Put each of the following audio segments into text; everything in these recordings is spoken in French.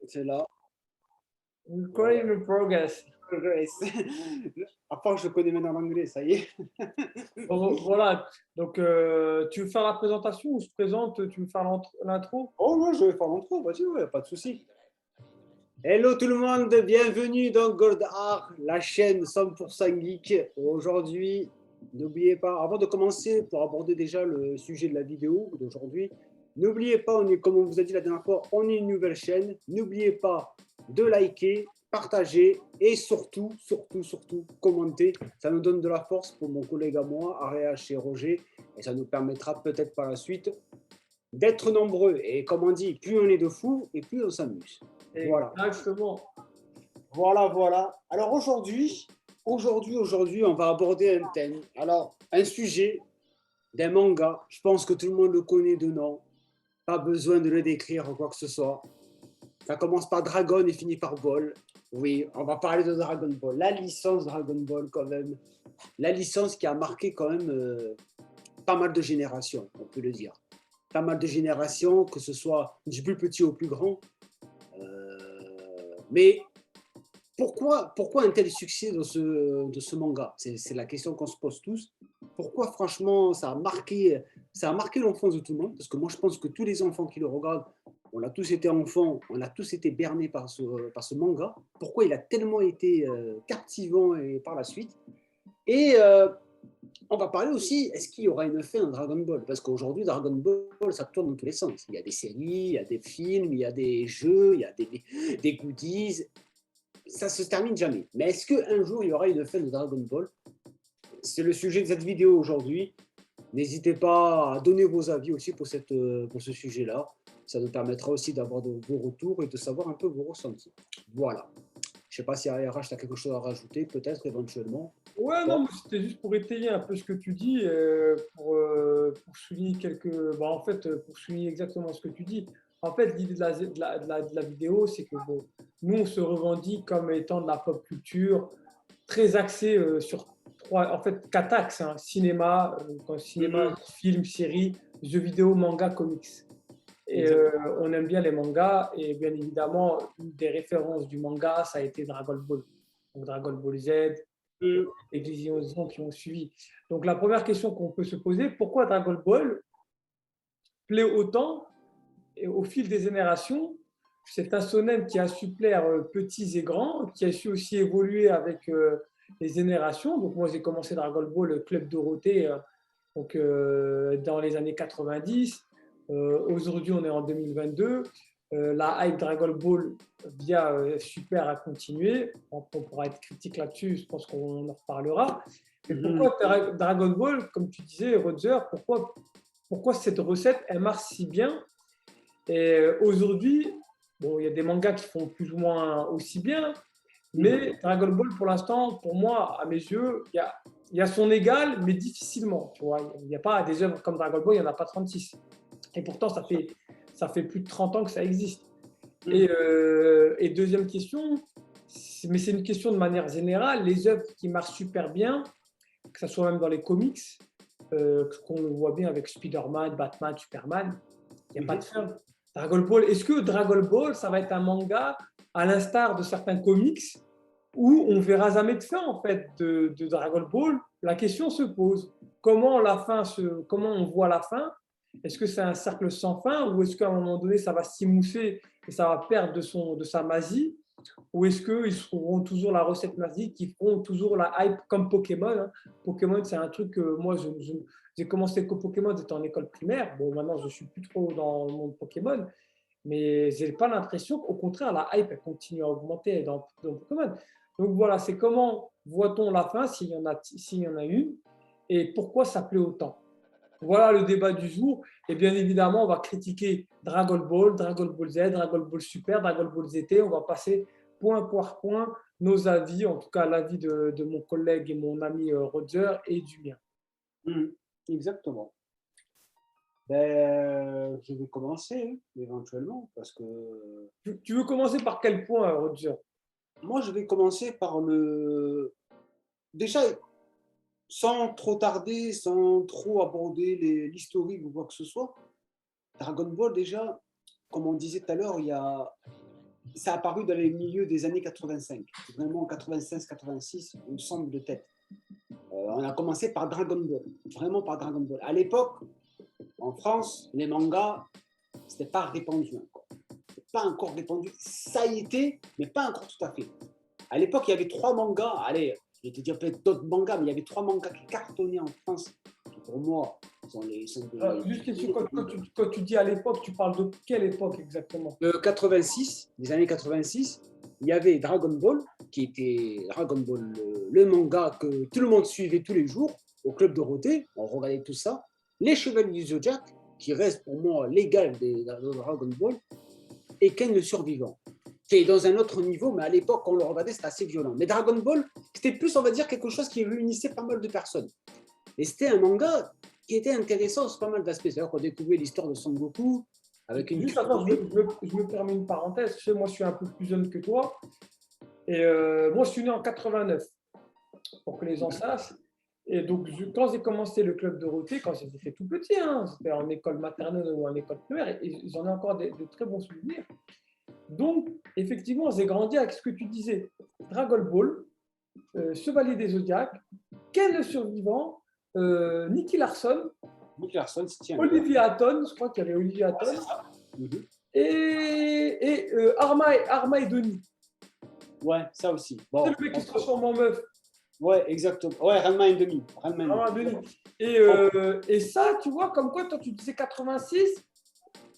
C'est là. Recording in progress. Progress. À part que je connais maintenant l'anglais, ça y est. Bon, voilà, donc tu veux faire la présentation ou je présente, tu veux faire l'intro? Oh ouais, je vais faire l'intro, vas-y, ouais, pas de souci. Hello tout le monde, bienvenue dans Gold Art, la chaîne 100% geek. Aujourd'hui, n'oubliez pas, avant de commencer, pour aborder déjà le sujet de la vidéo d'aujourd'hui, n'oubliez pas, comme on vous a dit la dernière fois, on est une nouvelle chaîne. N'oubliez pas de liker, partager et surtout, commenter. Ça nous donne de la force pour mon collègue à moi, Aréach et Roger, et ça nous permettra peut-être par la suite d'être nombreux. Et comme on dit, plus on est de fous et plus on s'amuse. Voilà. Exactement. Voilà. Alors aujourd'hui, on va aborder un thème. Alors, un sujet d'un manga. Je pense que tout le monde le connaît de nom. Pas besoin de le décrire ou quoi que ce soit. Ça commence par Dragon et finit par Ball. Oui, on va parler de Dragon Ball. La licence Dragon Ball, quand même. La licence qui a marqué quand même pas mal de générations, on peut le dire. Pas mal de générations, que ce soit du plus petit au plus grand. Mais pourquoi un tel succès de ce manga? C'est la question qu'on se pose tous. Pourquoi, franchement, ça a marqué l'enfance de tout le monde? Parce que moi, je pense que tous les enfants qui le regardent, on a tous été enfants, on a tous été bernés par ce manga. Pourquoi il a tellement été captivant et par la suite? Et on va parler aussi, est-ce qu'il y aura une fin à Dragon Ball? Parce qu'aujourd'hui, Dragon Ball, ça tourne dans tous les sens. Il y a des séries, il y a des films, il y a des jeux, il y a des goodies. Ça se termine jamais. Mais est-ce qu'un jour, il y aura une fin de Dragon Ball? C'est le sujet de cette vidéo aujourd'hui. N'hésitez pas à donner vos avis aussi pour ce sujet-là. Ça nous permettra aussi d'avoir vos retours et de savoir un peu vos ressentis. Voilà. Je ne sais pas si ARH, tu as quelque chose à rajouter, peut-être éventuellement. Ouais, Bon. non, mais c'était juste pour étayer un peu ce que tu dis, pour souligner en fait, pour souligner exactement ce que tu dis. En fait, l'idée de la vidéo, c'est que bon, nous, on se revendique comme étant de la pop culture, très axée sur en fait, quatre axes, hein, cinéma, cinéma, Mhm. film, série, jeux vidéo, manga, comics. Et Exactement. on aime bien les mangas, et bien évidemment, une des références du manga, ça a été Dragon Ball. Donc Dragon Ball Z, Mhm. et des innovations qui ont suivi. Donc la première question qu'on peut se poser, pourquoi Dragon Ball plaît autant et au fil des générations? C'est un shonen qui a su plaire petits et grands, qui a su aussi évoluer avec les générations. Donc moi j'ai commencé Dragon Ball Club Dorothée dans les années 90. Aujourd'hui on est en 2022. La hype Dragon Ball via Super a continué. On pourra être critique là-dessus, je pense qu'on en reparlera. Mais Mhm. pourquoi Dragon Ball, comme tu disais, Roger, pourquoi cette recette, elle marche si bien? Et aujourd'hui, bon, il y a des mangas qui font plus ou moins aussi bien, Mhm. mais Dragon Ball, pour l'instant, pour moi, à mes yeux, il y a son égal, mais difficilement. Tu vois, il n'y a pas des œuvres comme Dragon Ball, il n'y en a pas 36. Et pourtant, ça fait plus de 30 ans que ça existe. Mhm. Et deuxième question, mais c'est une question de manière générale, les œuvres qui marchent super bien, que ce soit même dans les comics, qu'on le voit bien avec Spider-Man, Batman, Superman, il n'y a pas de Mhm. fin. Dragon Ball, est-ce que Dragon Ball, ça va être un manga à l'instar de certains comics où on verra jamais de fin en fait de Dragon Ball? La question se pose. Comment on voit la fin? Est-ce que c'est un cercle sans fin ou est-ce qu'à un moment donné ça va s'immousser et ça va perdre de sa magie? Ou est-ce qu'ils trouveront toujours la recette magique, qu'ils feront toujours la hype comme Pokémon, hein? Pokémon, c'est un truc que moi, j'ai commencé que Pokémon, j'étais en école primaire. Bon, maintenant, je suis plus trop dans le monde Pokémon, mais j'ai pas l'impression qu'au contraire, la hype, elle continue à augmenter dans Pokémon. Donc voilà, c'est comment voit-on la fin, s'il y en a une, et pourquoi ça plaît autant. Voilà le débat du jour. Et bien évidemment, on va critiquer Dragon Ball, Dragon Ball Z, Dragon Ball Super, Dragon Ball ZT. On va passer point par point nos avis, en tout cas l'avis de mon collègue et mon ami Roger et du mien. Mhm. Exactement. Ben, je vais commencer éventuellement parce que Tu veux commencer par quel point, Roger? moi, je vais commencer par le. Déjà, sans trop tarder, sans trop aborder l'historique ou quoi que ce soit, Dragon Ball, déjà, comme on disait tout à l'heure, ça a apparu dans les milieux des années 85, vraiment 96-86, il me semble de tête. On a commencé par Dragon Ball, vraiment par Dragon Ball. À l'époque, en France, les mangas, c'était pas répandu encore. C'était pas encore répandu. Ça y était, mais pas encore tout à fait. À l'époque, il y avait 3 mangas. Allez, je vais te dire peut-être d'autres mangas, mais il y avait 3 mangas qui cartonnaient en France. Qui pour moi, sont des. Juste question, quand tu dis à l'époque, tu parles de quelle époque exactement? De 86, des années 86, il y avait Dragon Ball, qui était Dragon Ball, le manga que tout le monde suivait tous les jours au Club Dorothée. On regardait tout ça. Les Chevaliers du Zodiac, qui reste pour moi l'égal de Dragon Ball, et Ken le Survivant, qui est dans un autre niveau, mais à l'époque, quand on le regardait, c'était assez violent. Mais Dragon Ball, c'était plus, on va dire, quelque chose qui réunissait pas mal de personnes. Et c'était un manga qui était intéressant sur pas mal d'aspects. C'est-à-dire qu'on découvrait l'histoire de Son Goku avec une. Juste attends, je me permets une parenthèse. Tu sais, moi, je suis un peu plus jeune que toi. Et moi, je suis né en 89, pour que les gens sachent. Et donc, quand j'ai commencé le Club Dorothée, quand j'étais tout petit, hein, c'était en école maternelle ou en école primaire, et j'en ai encore de très bons souvenirs. Donc, effectivement, j'ai grandi avec ce que tu disais. Dragon Ball, Chevalier des Zodiacs, Ken le Survivant, Nicky Larson, Nick Larson, Olivier Hatton, je crois qu'il y avait Olivier Hatton, et Arma et Denis. Ouais, ça aussi. Bon, c'est le mec qui se transforme en meuf. Ouais, exactement. Ouais, Ranma et demi. Et ça, tu vois, comme quoi, toi, tu disais 86,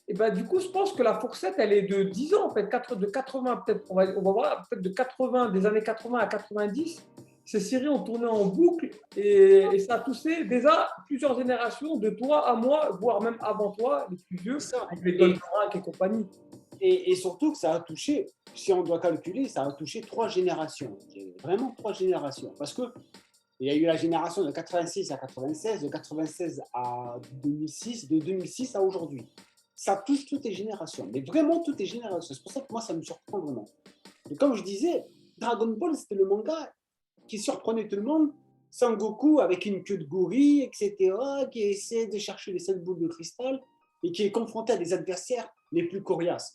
et ben, du coup, je pense que la fourchette, elle est de 10 ans, en fait, de 80, peut-être, on va voir, peut-être de 80, des années 80 à 90, ces séries ont tourné en boucle et ça a touché déjà plusieurs générations, de toi à moi, voire même avant toi, les plus vieux, avec les Don Frank et compagnie. Et surtout que ça a touché, si on doit calculer, ça a touché 3 générations. Vraiment 3 générations. Parce qu'il y a eu la génération de 86 à 96, de 96 à 2006, de 2006 à aujourd'hui. Ça touche toutes les générations, mais vraiment toutes les générations. C'est pour ça que moi, ça me surprend vraiment. Et comme je disais, Dragon Ball, c'était le manga qui surprenait tout le monde. Sangoku avec une queue de gorille, etc., qui essaie de chercher les 7 boules de cristal et qui est confronté à des adversaires les plus coriaces.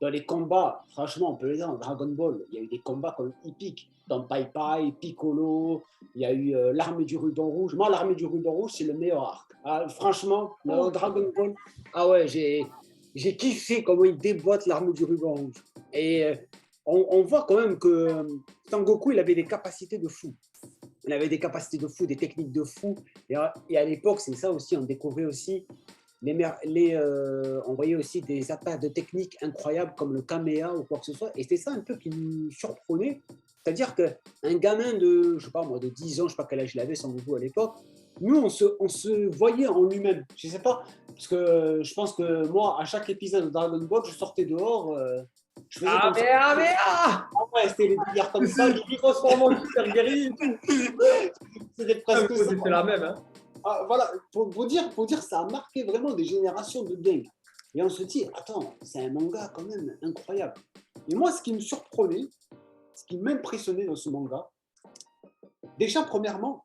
Dans les combats, franchement, on peut le dire, dans Dragon Ball, il y a eu des combats comme épiques. Dans Pai Pai, Piccolo, il y a eu l'armée du ruban rouge. Moi, l'armée du ruban rouge, c'est le meilleur arc. Ah, franchement, dans Dragon Ball, ah ouais, j'ai kiffé comment il déboîte l'armée du ruban rouge. Et on voit quand même que Sangoku, il avait des capacités de fou. Il avait des capacités de fou, des techniques de fou. Et à l'époque, c'est ça aussi, on découvrait aussi on voyait aussi des attaques de techniques incroyables comme le Kamea ou quoi que ce soit. Et c'est ça un peu qui nous surprenait. C'est-à-dire qu'un gamin de, je sais pas moi, de 10 ans, je ne sais pas quel âge il avait, sans Goku à l'époque, nous, on se voyait en lui-même. Je ne sais pas, parce que je pense que moi, à chaque épisode de Dragon Ball, je sortais dehors. Je faisais ouais, c'était les billards comme ça. Il transforme en super guerrier et tout. C'était presque ça. C'était la même, hein. Ah, voilà, pour dire, ça a marqué vraiment des générations de dingues. Et on se dit, attends, c'est un manga quand même incroyable. Et moi, ce qui me surprenait, ce qui m'impressionnait dans ce manga, déjà, premièrement,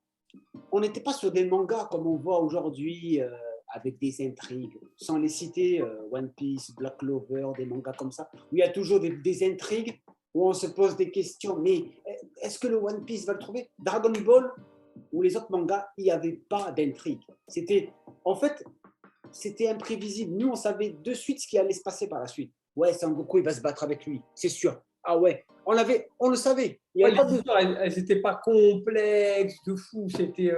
on n'était pas sur des mangas comme on voit aujourd'hui, avec des intrigues. Sans les citer, One Piece, Black Clover, des mangas comme ça, où il y a toujours des intrigues, où on se pose des questions. Mais est-ce que le One Piece va le trouver? Dragon Ball ou les autres mangas, il n'y avait pas d'intrigue. En fait, c'était imprévisible. Nous, on savait de suite ce qui allait se passer par la suite. Ouais, Sangoku, il va se battre avec lui, c'est sûr. Ah ouais, on le savait. Les histoires, elles n'étaient pas complexes, de fou. C'était.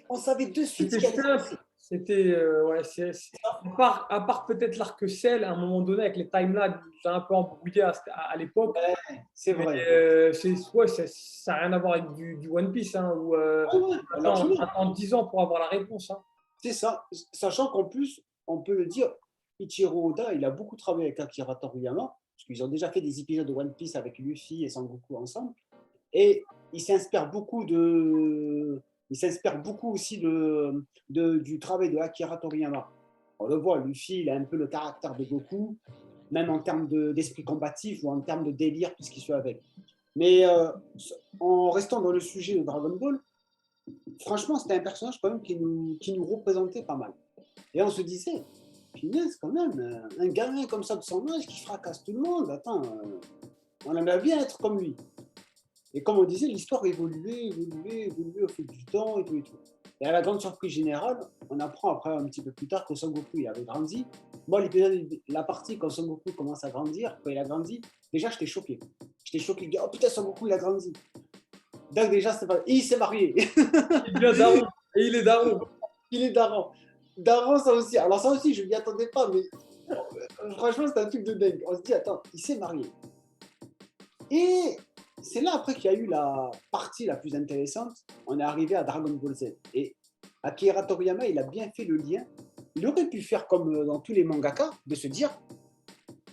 On savait de suite ce qui allait se passer. C'était, à part peut-être l'arc Cell, à un moment donné, avec les timelines, j'ai un peu embrouillé à l'époque. Ouais, c'est vrai. Ça n'a rien à voir avec du One Piece, hein, où attends 10 ans pour avoir la réponse. Hein. C'est ça, sachant qu'en plus, on peut le dire, Ichiro Oda, il a beaucoup travaillé avec Akira Toriyama, parce qu'ils ont déjà fait des épisodes de One Piece avec Luffy et Sangoku ensemble, et il s'inspire beaucoup aussi du travail de Akira Toriyama. On le voit, Luffy, il a un peu le caractère de Goku, même en termes d'esprit combatif ou en termes de délire, tout ce qui suit avec. Mais en restant dans le sujet de Dragon Ball, franchement, c'était un personnage quand même qui nous représentait pas mal. Et on se disait, Finesse, quand même, un gamin comme ça de son âge qui fracasse tout le monde. Attends, on aimerait bien être comme lui. Et comme on disait, l'histoire évoluait au fil du temps et tout et tout. Et à la grande surprise générale, on apprend après un petit peu plus tard que Son Goku il avait grandi. Moi, la partie quand Son Goku commence à grandir, quand il a grandi, déjà j'étais choqué. J'étais choqué, je dis, oh putain, Son Goku il a grandi. Donc déjà, c'est pas... il s'est marié. Il devient daron. Et il est daron. Il est daron. Daron, ça aussi. Alors ça aussi, je ne m'y attendais pas, mais franchement, c'est un truc de dingue. On se dit, attends, il s'est marié. Et c'est là après qu'il y a eu la partie la plus intéressante. On est arrivé à Dragon Ball Z. Et Akira Toriyama, il a bien fait le lien. Il aurait pu faire comme dans tous les mangaka, de se dire,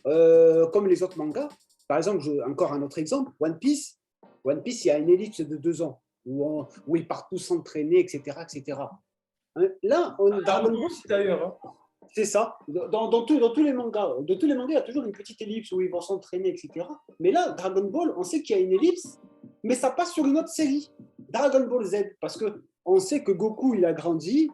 comme les autres mangas. Par exemple, encore un autre exemple, One Piece. One Piece, il y a une ellipse de 2 ans où ils partent tous s'entraîner, etc., etc. Là, Dragon Ball, d'ailleurs. c'est ça. Dans tous les mangas, il y a toujours une petite ellipse où ils vont s'entraîner, etc. Mais là, Dragon Ball, on sait qu'il y a une ellipse, mais ça passe sur une autre série, Dragon Ball Z, parce que on sait que Goku, il a grandi,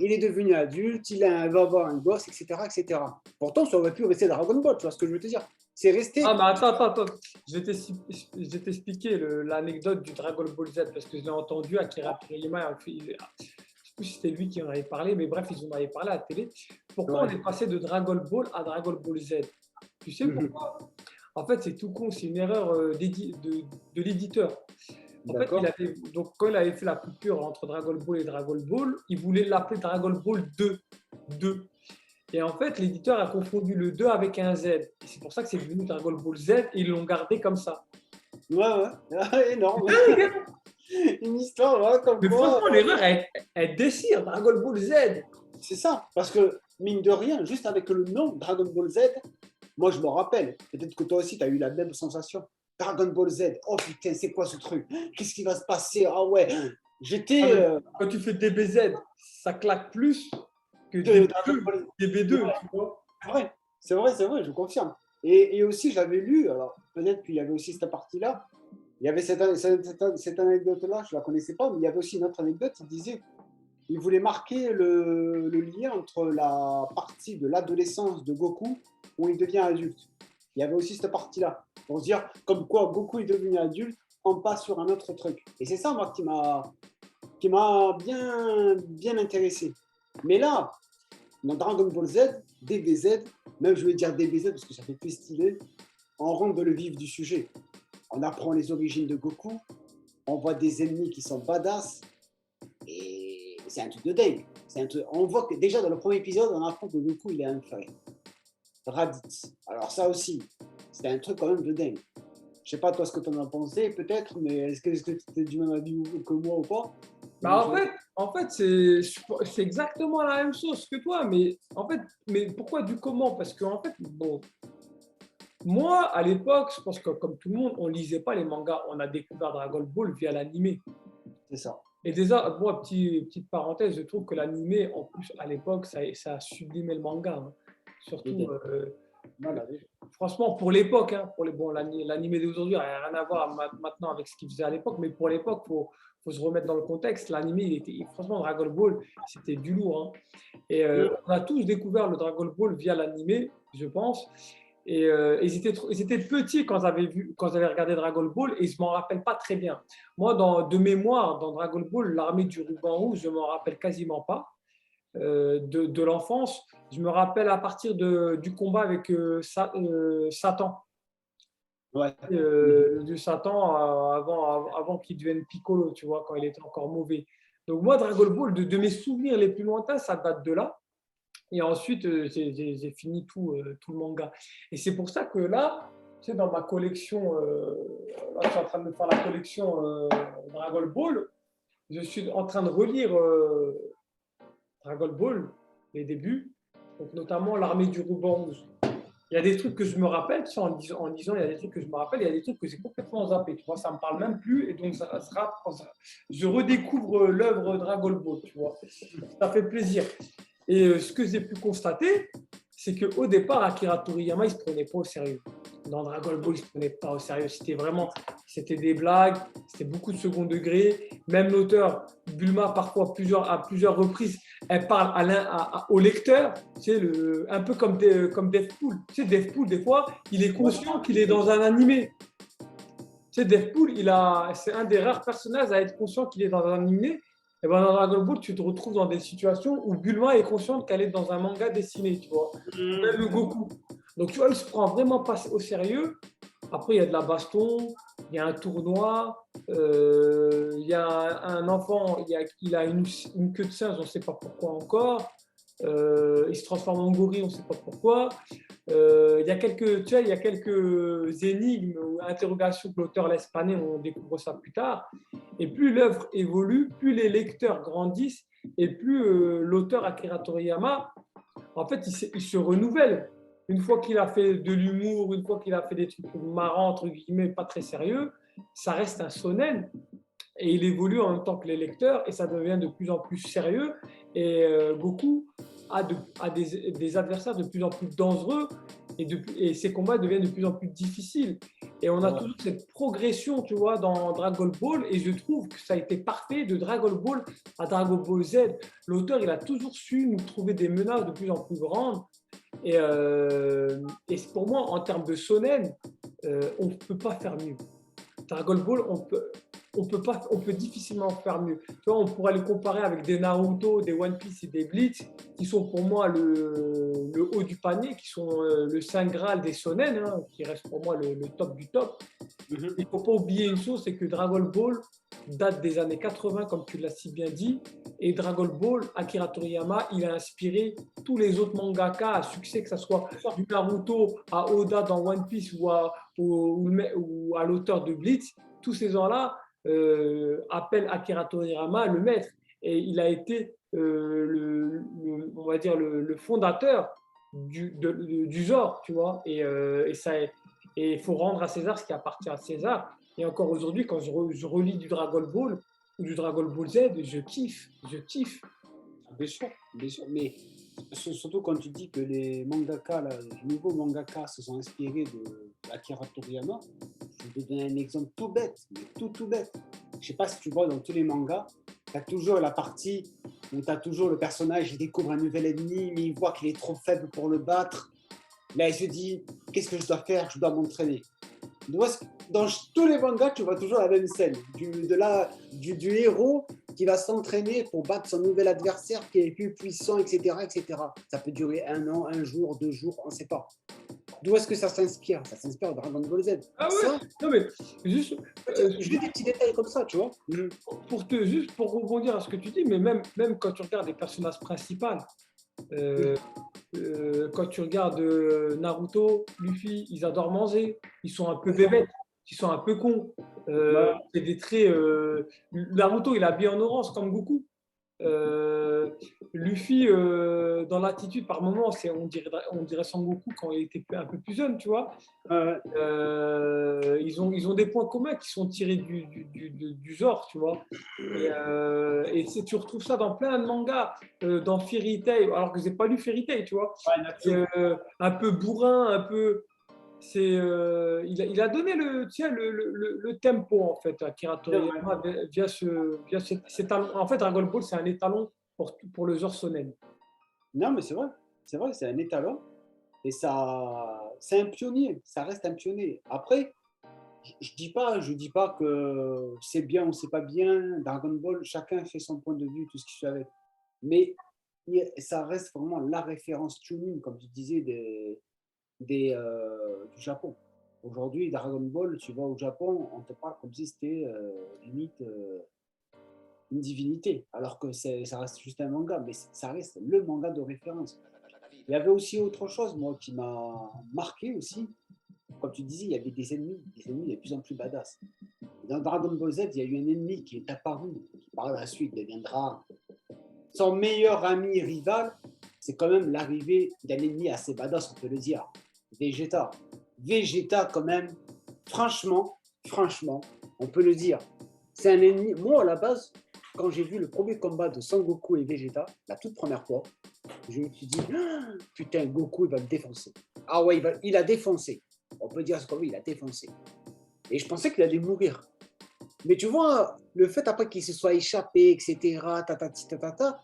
il est devenu adulte, va avoir un gosse, etc., etc. Pourtant, ça aurait pu rester Dragon Ball, tu vois ce que je veux te dire. C'est resté. Ah, mais attends. Je vais t'expliquer l'anecdote du Dragon Ball Z, parce que je l'ai entendu, Akira Toriyama, je ne sais plus si c'était lui qui en avait parlé, mais bref, ils en avaient parlé à la télé. Pourquoi on est passé de Dragon Ball à Dragon Ball Z? Tu sais pourquoi? En fait, c'est tout con, c'est une erreur de l'éditeur. En fait, donc, quand il avait fait la coupure entre Dragon Ball et Dragon Ball, il voulait l'appeler Dragon Ball 2. Et en fait, l'éditeur a confondu le 2 avec un Z. Et c'est pour ça que c'est devenu Dragon Ball Z et ils l'ont gardé comme ça. Ouais, énorme. Une histoire, comme mais quoi. Franchement, l'erreur, elle déchire Dragon Ball Z. C'est ça, parce que, mine de rien, juste avec le nom Dragon Ball Z, moi je me rappelle, peut-être que toi aussi tu as eu la même sensation. Dragon Ball Z, oh putain, c'est quoi ce truc? Qu'est-ce qui va se passer? Ah ouais, j'étais. Quand tu fais DBZ, ça claque plus que DB2, tu vois. C'est vrai, je confirme. Et aussi, j'avais lu, alors peut-être qu'il y avait aussi cette partie-là, il y avait cette anecdote-là, je ne la connaissais pas, mais il y avait aussi une autre anecdote, il disait il voulait marquer le lien entre la partie de l'adolescence de Goku où il devient adulte. Il y avait aussi cette partie-là, pour se dire comme quoi Goku est devenu adulte, on passe sur un autre truc. Et c'est ça, moi, qui m'a bien intéressé. Mais là, dans Dragon Ball Z, DBZ, même je vais dire DBZ parce que ça fait plus stylé, on rentre dans le vif du sujet. On apprend les origines de Goku, on voit des ennemis qui sont badass, et c'est un truc de dingue. On voit que déjà dans le premier épisode, on apprend que Goku, il est un frère. Raditz. Alors ça aussi, c'était un truc quand même de dingue. Je sais pas toi ce que tu en as pensé peut-être, mais est-ce que tu es du même avis que moi ou pas? Bah en fait c'est exactement la même chose que toi, mais en fait, mais pourquoi du comment? Parce que en fait, bon, moi à l'époque, je pense que comme tout le monde, on lisait pas les mangas, on a découvert Dragon Ball via l'animé. C'est ça. Et déjà, moi, petite parenthèse, je trouve que l'animé, en plus à l'époque, ça a sublimé le manga, hein. Surtout. Franchement, pour l'époque, hein, l'animé d'aujourd'hui n'a rien à voir maintenant avec ce qu'il faisait à l'époque, mais pour l'époque, il faut se remettre dans le contexte. L'animé, franchement, Dragon Ball, c'était du lourd, hein. Et on a tous découvert le Dragon Ball via l'animé, je pense. Et ils étaient petits quand j'avais regardé Dragon Ball et je ne m'en rappelle pas très bien. Moi, de mémoire, dans Dragon Ball, l'armée du ruban rouge, je ne m'en rappelle quasiment pas. De l'enfance. Je me rappelle à partir du combat avec Satan. Ouais. De Satan avant qu'il devienne Piccolo, tu vois, quand il était encore mauvais. Donc moi, Dragon Ball, de mes souvenirs les plus lointains, ça date de là. Et ensuite, j'ai fini tout le manga. Et c'est pour ça que là, tu sais, dans ma collection, là, je suis en train de faire la collection Dragon Ball. Je suis en train de relire Dragon Ball, les débuts, donc notamment l'armée du ruban rouge. Il y a des trucs que je me rappelle, en disant, il y a des trucs que je me rappelle, il y a des trucs que j'ai complètement zappé, tu vois, ça ne me parle même plus, et donc je redécouvre l'œuvre Dragon Ball, tu vois, ça fait plaisir. Et ce que j'ai pu constater, c'est qu'au départ, Akira Toriyama, il ne se prenait pas au sérieux. Dans Dragon Ball, ils ne se prenaient pas au sérieux. C'était des blagues, c'était beaucoup de second degré. Même l'auteur, Bulma, parfois à plusieurs reprises, elle parle au lecteur, tu sais, un peu comme Deathpool. Tu sais, Deathpool, des fois, il est conscient qu'il est dans un animé. Tu sais, Deathpool, c'est un des rares personnages à être conscient qu'il est dans un animé. Et ben dans Dragon Ball, tu te retrouves dans des situations où Bulma est consciente qu'elle est dans un manga dessiné, tu vois. Même le Goku. Donc, tu vois, il se prend vraiment pas au sérieux. Après, il y a de la baston, il y a un tournoi, il y a un enfant, il a une queue de singe, on ne sait pas pourquoi encore. Il se transforme en gorille, on ne sait pas pourquoi. Il y a quelques énigmes ou interrogations que l'auteur laisse planer, on découvre ça plus tard. Et plus l'œuvre évolue, plus les lecteurs grandissent et plus l'auteur Akira Toriyama, en fait, il se renouvelle. Une fois qu'il a fait de l'humour, une fois qu'il a fait des trucs marrants, entre guillemets, pas très sérieux, ça reste un shonen et il évolue en même temps que les lecteurs et ça devient de plus en plus sérieux et Goku a des adversaires de plus en plus dangereux et ses combats deviennent de plus en plus difficiles et on a toujours cette progression, tu vois, dans Dragon Ball et je trouve que ça a été parfait de Dragon Ball à Dragon Ball Z. L'auteur, il a toujours su nous trouver des menaces de plus en plus grandes et pour moi, en termes de shonen, on ne peut pas faire mieux. Dragon Ball, on peut difficilement faire mieux. Tu vois, on pourrait le comparer avec des Naruto, des One Piece et des Bleach, qui sont pour moi le haut du panier, qui sont le saint graal des shonen, hein, qui reste pour moi le top du top. Il ne faut pas oublier une chose, c'est que Dragon Ball date des années 80, comme tu l'as si bien dit, et Dragon Ball, Akira Toriyama, il a inspiré tous les autres mangaka à succès, que ce soit du Naruto à Oda dans One Piece ou à l'auteur de Bleach. Tous ces gens-là appellent Akira Toriyama le maître. Et il a été, on va dire, le fondateur du genre, tu vois. Et il faut rendre à César ce qui appartient à César. Et encore aujourd'hui, quand je relis du Dragon Ball ou du Dragon Ball Z, je kiffe. Bien sûr, bien sûr. Mais surtout quand tu dis que les mangaka, les nouveaux mangaka se sont inspirés de Akira Toriyama, je vais te donner un exemple tout bête, mais tout bête. Je ne sais pas si tu vois dans tous les mangas, tu as toujours la partie où tu as toujours le personnage, il découvre un nouvel ennemi, mais il voit qu'il est trop faible pour le battre. Là, il se dit, qu'est-ce que je dois faire? Je dois m'entraîner. Dans tous les mangas, tu vois toujours la même scène du héros qui va s'entraîner pour battre son nouvel adversaire qui est plus puissant, etc., etc. Ça peut durer 1 an, 1 jour, 2 jours, on ne sait pas. D'où est-ce que ça s'inspire? Ça s'inspire de Dragon Ball Z. Ah ouais, ça, non mais juste des petits détails comme ça, tu vois. Juste pour rebondir à ce que tu dis, mais même quand tu regardes les personnages principaux, quand tu regardes Naruto, Luffy, ils adorent manger, ils sont un peu bébêtes, ils sont un peu cons. C'est des traits. Naruto, il est habillé en orange comme Goku. Luffy, dans l'attitude, par moments, on dirait Son Goku quand il était un peu plus jeune, tu vois. Ils ont des points communs qui sont tirés du genre, tu vois. Et tu retrouves ça dans plein de mangas, dans Fairy Tail, alors que j'ai pas lu Fairy Tail, tu vois. Un peu bourrin, un peu. Il a donné le tempo en fait à Akira Toriyama via cet talent. En fait, Dragon Ball, c'est un étalon pour le genre shonen. Non, mais c'est vrai, c'est un étalon et c'est un pionnier, ça reste un pionnier. Après, je dis pas que c'est bien ou c'est pas bien. Dragon Ball, chacun fait son point de vue, tout ce qu'il fait avec. Mais ça reste vraiment la référence tuning, comme tu disais, du Japon. Aujourd'hui, Dragon Ball, tu vas au Japon, on te parle comme si c'était limite une divinité, alors que ça reste juste un manga, mais ça reste le manga de référence. Il y avait aussi autre chose, moi, qui m'a marqué aussi. Comme tu disais, il y avait des ennemis de plus en plus badass. Dans Dragon Ball Z, il y a eu un ennemi qui est apparu, qui par la suite deviendra son meilleur ami rival. C'est quand même l'arrivée d'un ennemi assez badass, on peut le dire. Vegeta, quand même, franchement, on peut le dire. C'est un ennemi. Moi, à la base, quand j'ai vu le premier combat de Son Goku et Vegeta, la toute première fois, je me suis dit, putain, Goku, il va le défoncer. Ah ouais, il a défoncé. On peut dire ce qu'on veut, il a défoncé. Et je pensais qu'il allait mourir. Mais tu vois, le fait après qu'il se soit échappé, etc., tatati, tatata,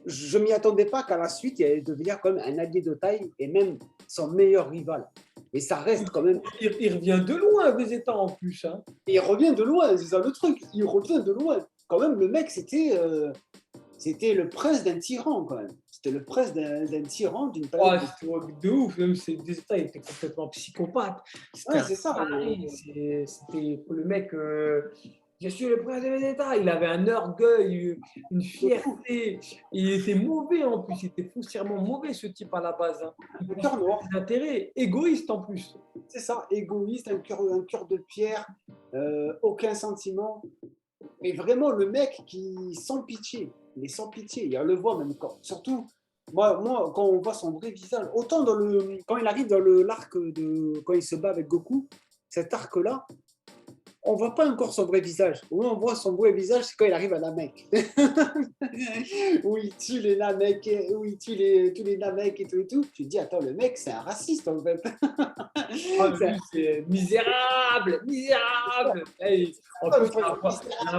je ne m'y attendais pas qu'à la suite, il allait devenir comme un allié de taille et même son meilleur rival. Et ça reste quand même. Il revient de loin, Vegeta, en plus. Hein. Et il revient de loin, c'est ça le truc. Il revient de loin. Quand même, le mec, c'était le prince d'un tyran, quand même. C'était le prince d'un tyran, d'une Oh, planète. c'était de ouf, même Vegeta, il était complètement psychopathe. C'était Ouais, un c'est ça. taré, c'était le mec. Je suis le prince de Vegeta. Il avait un orgueil, une fierté. Il était mauvais en plus. Il était foncièrement mauvais, ce type à la base. Hein. Il Le cœur noir. des intérêts, égoïste en plus. C'est ça, égoïste, un cœur de pierre, aucun sentiment. Et vraiment, le mec qui, sans pitié, il est sans pitié. Et on le voit même quand, surtout, moi, quand on voit son vrai visage, autant quand il arrive dans l'arc quand il se bat avec Goku, cet arc-là, on voit pas encore son vrai visage. Où on voit son vrai visage, c'est quand il arrive à Namek. Où il tue les Namek, où il tue tous les Namek et tout et tout. Tu te dis, attends, le mec, c'est un raciste en fait. Ah, lui, c'est misérable, misérable. Hey, en plus, la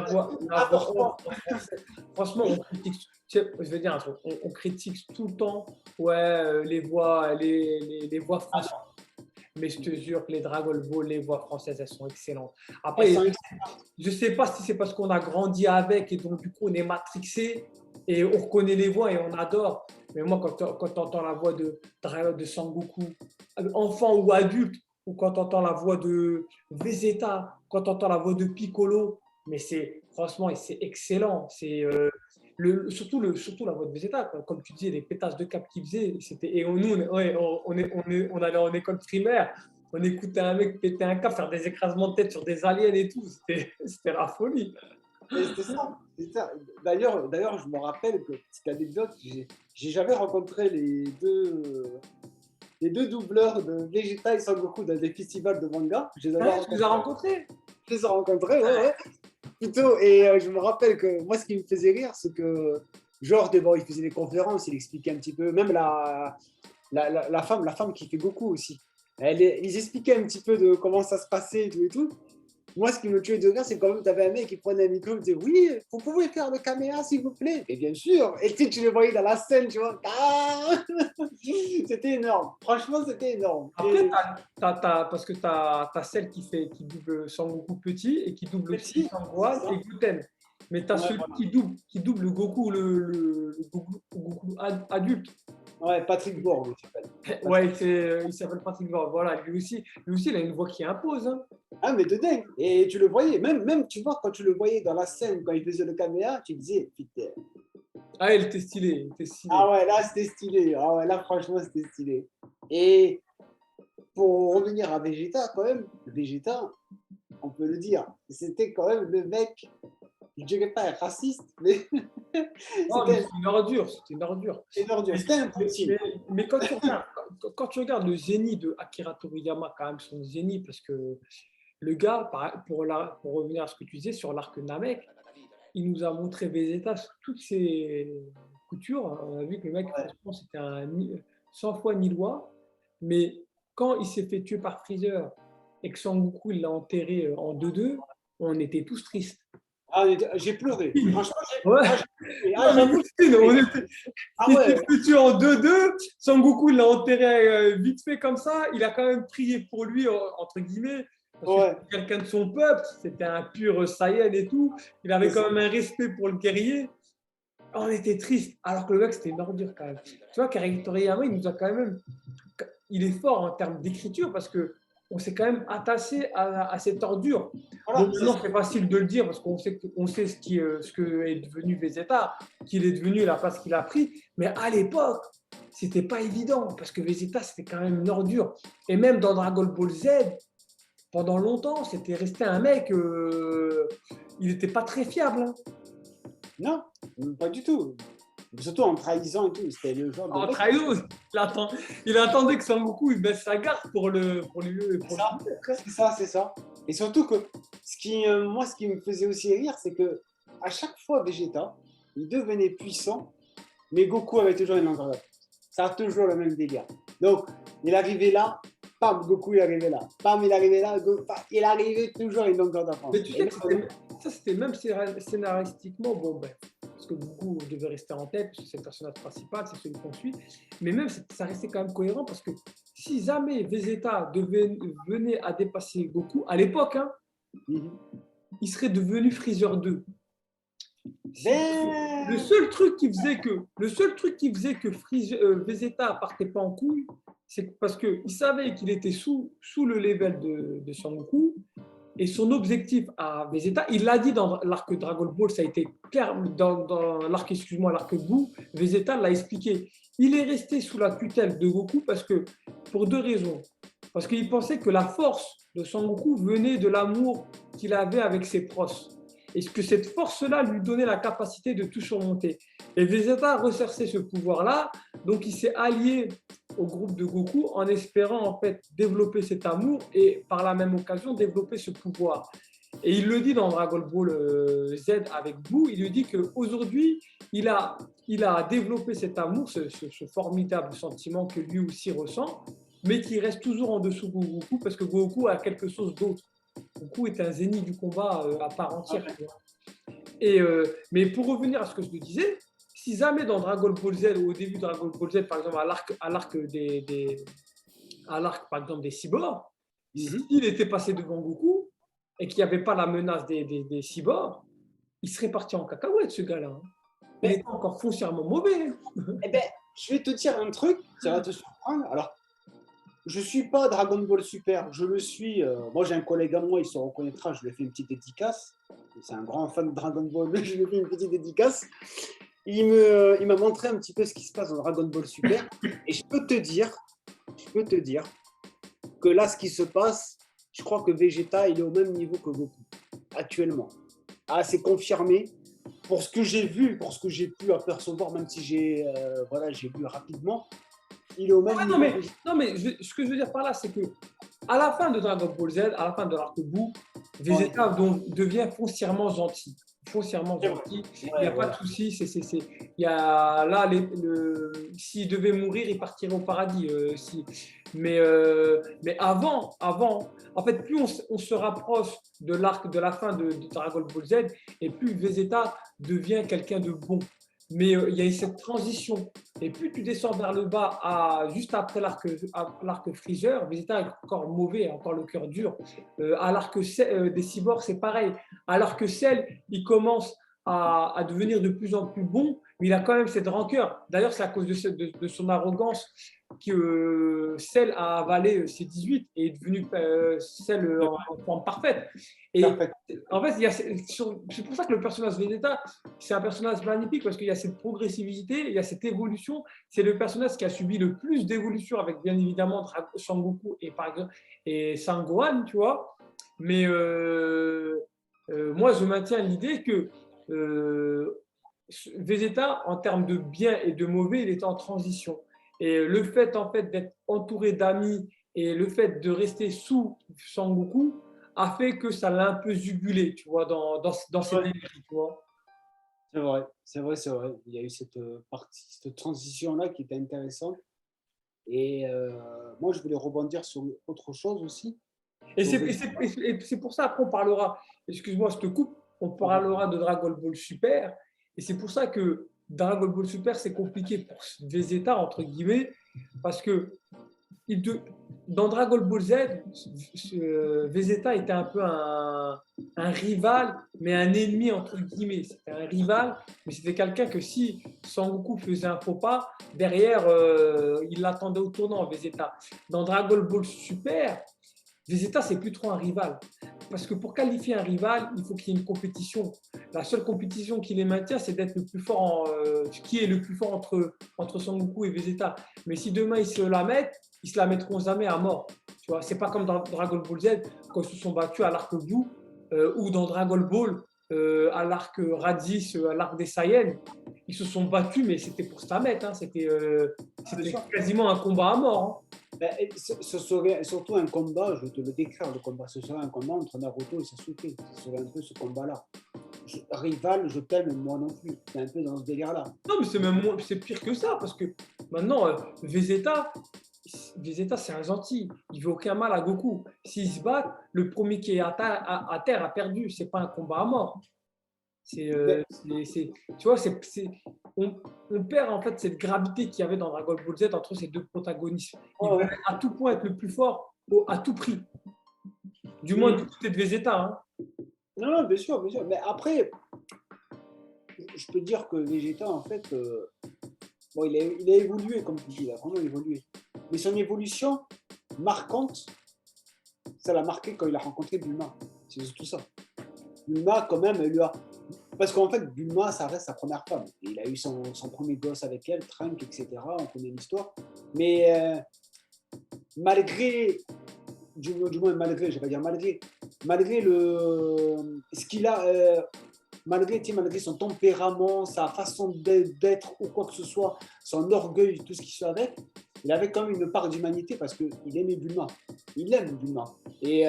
voix en français. Franchement, on critique, je veux dire un truc, on critique tout le temps, ouais, les voix françaises. Mais je te jure que les Dragon Ball, les voix françaises, elles sont excellentes. Après, je ne sais pas si c'est parce qu'on a grandi avec et donc du coup on est matrixé et on reconnaît les voix et on adore. Mais moi, quand tu entends la voix de Sangoku, enfant ou adulte, ou quand tu entends la voix de Vegeta, quand tu entends la voix de Piccolo, mais c'est franchement, c'est excellent. C'est surtout la voix de Vegeta, comme tu disais, les pétasses de cap qu'il faisait. Et nous, on allait en école primaire, on écoutait un mec péter un cap, faire des écrasements de tête sur des aliens et tout. C'était la folie. C'était ça. D'ailleurs, je me rappelle que, petite anecdote, j'ai jamais rencontré les deux doubleurs de Vegeta et Sangoku dans des festivals de manga. Tu les as rencontrés? Je les ai rencontrés, ouais. Plutôt, et je me rappelle que moi, ce qui me faisait rire, c'est que, genre, il faisait des conférences, il expliquait un petit peu, même la femme qui fait Goku aussi. Ils expliquaient un petit peu de comment ça se passait et tout et tout. Moi, ce qui me tuait de rire, c'est quand même, tu avais un mec qui prenait un micro et disait oui, vous pouvez faire le caméra, s'il vous plaît. Et bien sûr. Et tu le voyais dans la scène, tu vois. Ah c'était énorme. Franchement, c'était énorme. Après, parce que tu as celle qui double Sangoku petit et qui double aussi Sangohan et Goten. Mais tu as celui qui double Goku, le Goku adulte. Ouais, Patrick Borg, il s'appelle. Ouais, il s'appelle Patrick Borg. Voilà, lui aussi, il a une voix qui impose. Hein. Ah, mais de dingue. Et tu le voyais, même tu vois, quand tu le voyais dans la scène, quand il faisait le caméra, tu disais, putain. Ah, il était stylé. Ah ouais, là, c'était stylé. Ah ouais, là, franchement, c'était stylé. Et pour revenir à Vegeta, quand même, Vegeta, on peut le dire, c'était quand même le mec, je dirais pas raciste, mais c'était une ordure. C'était impossible. Mais quand tu regardes le génie de Akira Toriyama, quand même son génie, parce que le gars, pour revenir à ce que tu disais sur l'arc Namek, il nous a montré Vegeta sous toutes ses coutures. On a vu que le mec, franchement, c'était un 100 fois Nilwa. Mais quand il s'est fait tuer par Freezer et que Sangoku il l'a enterré en 2-2, on était tous tristes. Ah, j'ai pleuré. Franchement, il s'est fait tuer en 2-2. Sangoku il l'a enterré vite fait comme ça. Il a quand même prié pour lui, entre guillemets. Parce que quelqu'un de son peuple, c'était un pur Saiyan et tout. Il avait quand même un respect pour le guerrier. On était triste, alors que le mec, c'était une ordure quand même. Tu vois, Akira Toriyama, il nous a quand même. Il est fort en termes d'écriture parce qu'on s'est quand même attaché à cette ordure. Voilà, bon, maintenant, c'est facile de le dire parce qu'on sait ce que est devenu Vegeta, qu'il est devenu, la place qu'il a pris. Mais à l'époque, c'était pas évident parce que Vegeta, c'était quand même une ordure. Et même dans Dragon Ball Z, pendant longtemps, c'était resté un mec, il n'était pas très fiable. Hein. Non, pas du tout. Surtout en trahison et tout. C'était le genre de. En trahison, il attendait que Sangoku il baisse sa garde pour lui. C'est ça. Et surtout que ce qui me faisait aussi rire, c'est que à chaque fois Vegeta, il devenait puissant, mais Goku avait toujours une longueur d'avance. Ça a toujours le même délire. Donc, il arrivait là, Pam, Goku il est arrivé là. Pam, il est arrivé là. Il est arrivé toujours une longueur d'avance. Mais tu sais que ça, c'était même scénaristiquement, bon, ben, parce que Goku devait rester en tête, parce que c'est le personnage principal, c'est celui qu'on suit, mais même ça restait quand même cohérent, parce que si jamais Vegeta venait à dépasser Goku, à l'époque, hein, il serait devenu Freezer 2. Le seul truc qui faisait que Vegeta partait pas en couille, c'est parce qu'il savait qu'il était sous le level de Son Goku. Et son objectif à Vegeta, il l'a dit dans l'arc Dragon Ball, ça a été clair, dans l'arc Buu, Vegeta l'a expliqué. Il est resté sous la tutelle de Goku pour deux raisons. Parce qu'il pensait que la force de Son Goku venait de l'amour qu'il avait avec ses proches. Et que cette force-là lui donnait la capacité de tout surmonter. Et Vegeta recherchait ce pouvoir-là, donc il s'est allié au groupe de Goku en espérant en fait développer cet amour et par la même occasion développer ce pouvoir. Et il le dit dans Dragon Ball Z avec Buu, il lui dit qu'aujourd'hui, il a développé cet amour, ce formidable sentiment que lui aussi ressent, mais qui reste toujours en dessous de Goku parce que Goku a quelque chose d'autre. Goku est un génie du combat à part entière. Mais pour revenir à ce que je te disais, si jamais dans Dragon Ball Z, ou au début de Dragon Ball Z, par exemple à l'arc par exemple des cyborgs, s'il était passé devant Goku et qu'il n'y avait pas la menace des cyborgs, il serait parti en cacahuète ce gars-là. Il est encore foncièrement mauvais. Eh ben, je vais te dire un truc, ça va te surprendre. Alors, je ne suis pas Dragon Ball Super, je le suis. Moi, j'ai un collègue à moi, il se reconnaîtra, je lui ai fait une petite dédicace. C'est un grand fan de Dragon Ball, je lui ai fait une petite dédicace. Il m'a montré un petit peu ce qui se passe dans Dragon Ball Super. Et je peux te dire que là, ce qui se passe, je crois que Vegeta, il est au même niveau que Goku, actuellement. Ah, c'est confirmé. Pour ce que j'ai vu, pour ce que j'ai pu apercevoir, même si j'ai vu rapidement, il est au même niveau. Ce que je veux dire par là, c'est que à la fin de Dragon Ball Z, à la fin de l'arc Buu, Vegeta devient foncièrement gentil. Il n'y a pas de souci. S'il devait mourir, il partirait au paradis. Mais avant, en fait, plus on se rapproche de l'arc de la fin de Dragon Ball Z, et plus Vegeta devient quelqu'un de bon. Mais il y a cette transition. Et plus tu descends vers le bas, juste après l'arc Freezer, Vegeta est encore mauvais, encore le cœur dur. À l'arc des cyborgs, c'est pareil. À l'arc Cell, il commence à devenir de plus en plus bon, mais il a quand même cette rancœur. D'ailleurs, c'est à cause de son arrogance que Cell a avalé ses 18 et est devenu Cell en forme parfaite. Et en fait, c'est pour ça que le personnage Vegeta, c'est un personnage magnifique parce qu'il y a cette progressivité, il y a cette évolution. C'est le personnage qui a subi le plus d'évolution avec bien évidemment Sangoku et Sangohan, tu vois. Mais moi, je maintiens l'idée que Vegeta, en termes de bien et de mauvais, il est en transition. Et le fait, en fait, d'être entouré d'amis et le fait de rester sous Sangoku a fait que ça l'a un peu jugulé, tu vois, dans cette énergie, tu vois. C'est vrai. Il y a eu cette transition-là qui était intéressante. Et moi, je voulais rebondir sur autre chose aussi. Et c'est pour ça, après, on parlera, excuse-moi, je te coupe, on parlera de Dragon Ball Super. Et c'est pour ça que Dragon Ball Super, c'est compliqué pour Vegeta, entre guillemets, parce que dans Dragon Ball Z, Vegeta était un peu un rival, mais un ennemi, entre guillemets. C'était un rival, mais c'était quelqu'un que si Sangoku faisait un faux pas, derrière, il l'attendait au tournant, Vegeta. Dans Dragon Ball Super, Vegeta, c'est plus trop un rival. Parce que pour qualifier un rival, il faut qu'il y ait une compétition. La seule compétition qui les maintient, c'est d'être le plus fort, qui est le plus fort entre Son Goku et Vegeta. Mais si demain ils se la mettent, ils se la mettront jamais à mort. Tu vois, c'est pas comme dans Dragon Ball Z quand ils se sont battus à l'arc Buu ou dans Dragon Ball à l'arc Raditz, à l'arc des Saiyans. Ils se sont battus, mais c'était pour se la mettre. Hein. C'était quasiment un combat à mort. Hein. Ben, ce serait surtout un combat, je vais te le décrire le combat, ce serait un combat entre Naruto et Sasuke, ce serait un peu ce combat-là. Rival, je t'aime, moi non plus, c'est un peu dans ce délire-là. Non, mais c'est pire que ça, parce que maintenant, Vegeta, Vegeta, c'est un gentil. Il veut aucun mal à Goku. S'ils se battent, le premier qui est à terre a perdu. C'est pas un combat à mort. Mais, Tu vois, on perd en fait cette gravité qu'il y avait dans Dragon Ball Z entre ces deux protagonistes. Ils ouais, veulent à tout point être le plus fort, à tout prix. Du moins du ouais. côté de Vegeta. Hein. Non, non, bien sûr, bien sûr. Mais après, je peux dire que Vegeta, en fait, bon, il a évolué, comme tu dis, il a vraiment évolué. Mais son évolution marquante, ça l'a marqué quand il a rencontré Bulma. C'est tout ça. Bulma, quand même, elle lui a. Parce qu'en fait, Bulma, ça reste sa première femme. Et il a eu son premier gosse avec elle, Trunks, etc. On connaît l'histoire. Mais malgré, du moins malgré, je vais pas dire malgré ce qu'il a, malgré son tempérament, sa façon d'être ou quoi que ce soit, son orgueil, tout ce qui soit avec, il avait quand même une part d'humanité parce qu'il aimait Bulma. Il aime Bulma. Et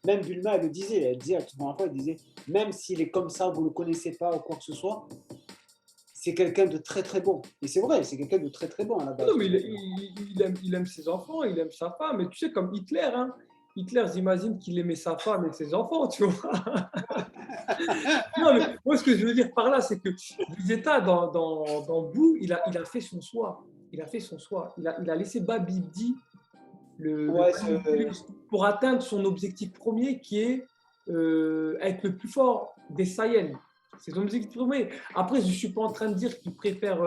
même Bulma, elle disait à tout moment, elle disait, même s'il est comme ça, vous ne le connaissez pas ou quoi que ce soit, c'est quelqu'un de très très bon. Et c'est vrai, c'est quelqu'un de très très bon à la base. Non, mais il aime ses enfants, il aime sa femme. Mais tu sais, comme Hitler, hein. Hitler, j'imagine qu'il aimait sa femme et ses enfants, tu vois. Non, mais moi, ce que je veux dire par là, c'est que Vegeta, dans Boo, il a fait son choix. Il a fait son choix. Il a laissé Babidi le Ouais, manipuler pour atteindre son objectif premier qui est être le plus fort des Saiyans. C'est son objectif premier. Après, je ne suis pas en train de dire qu'il préfère,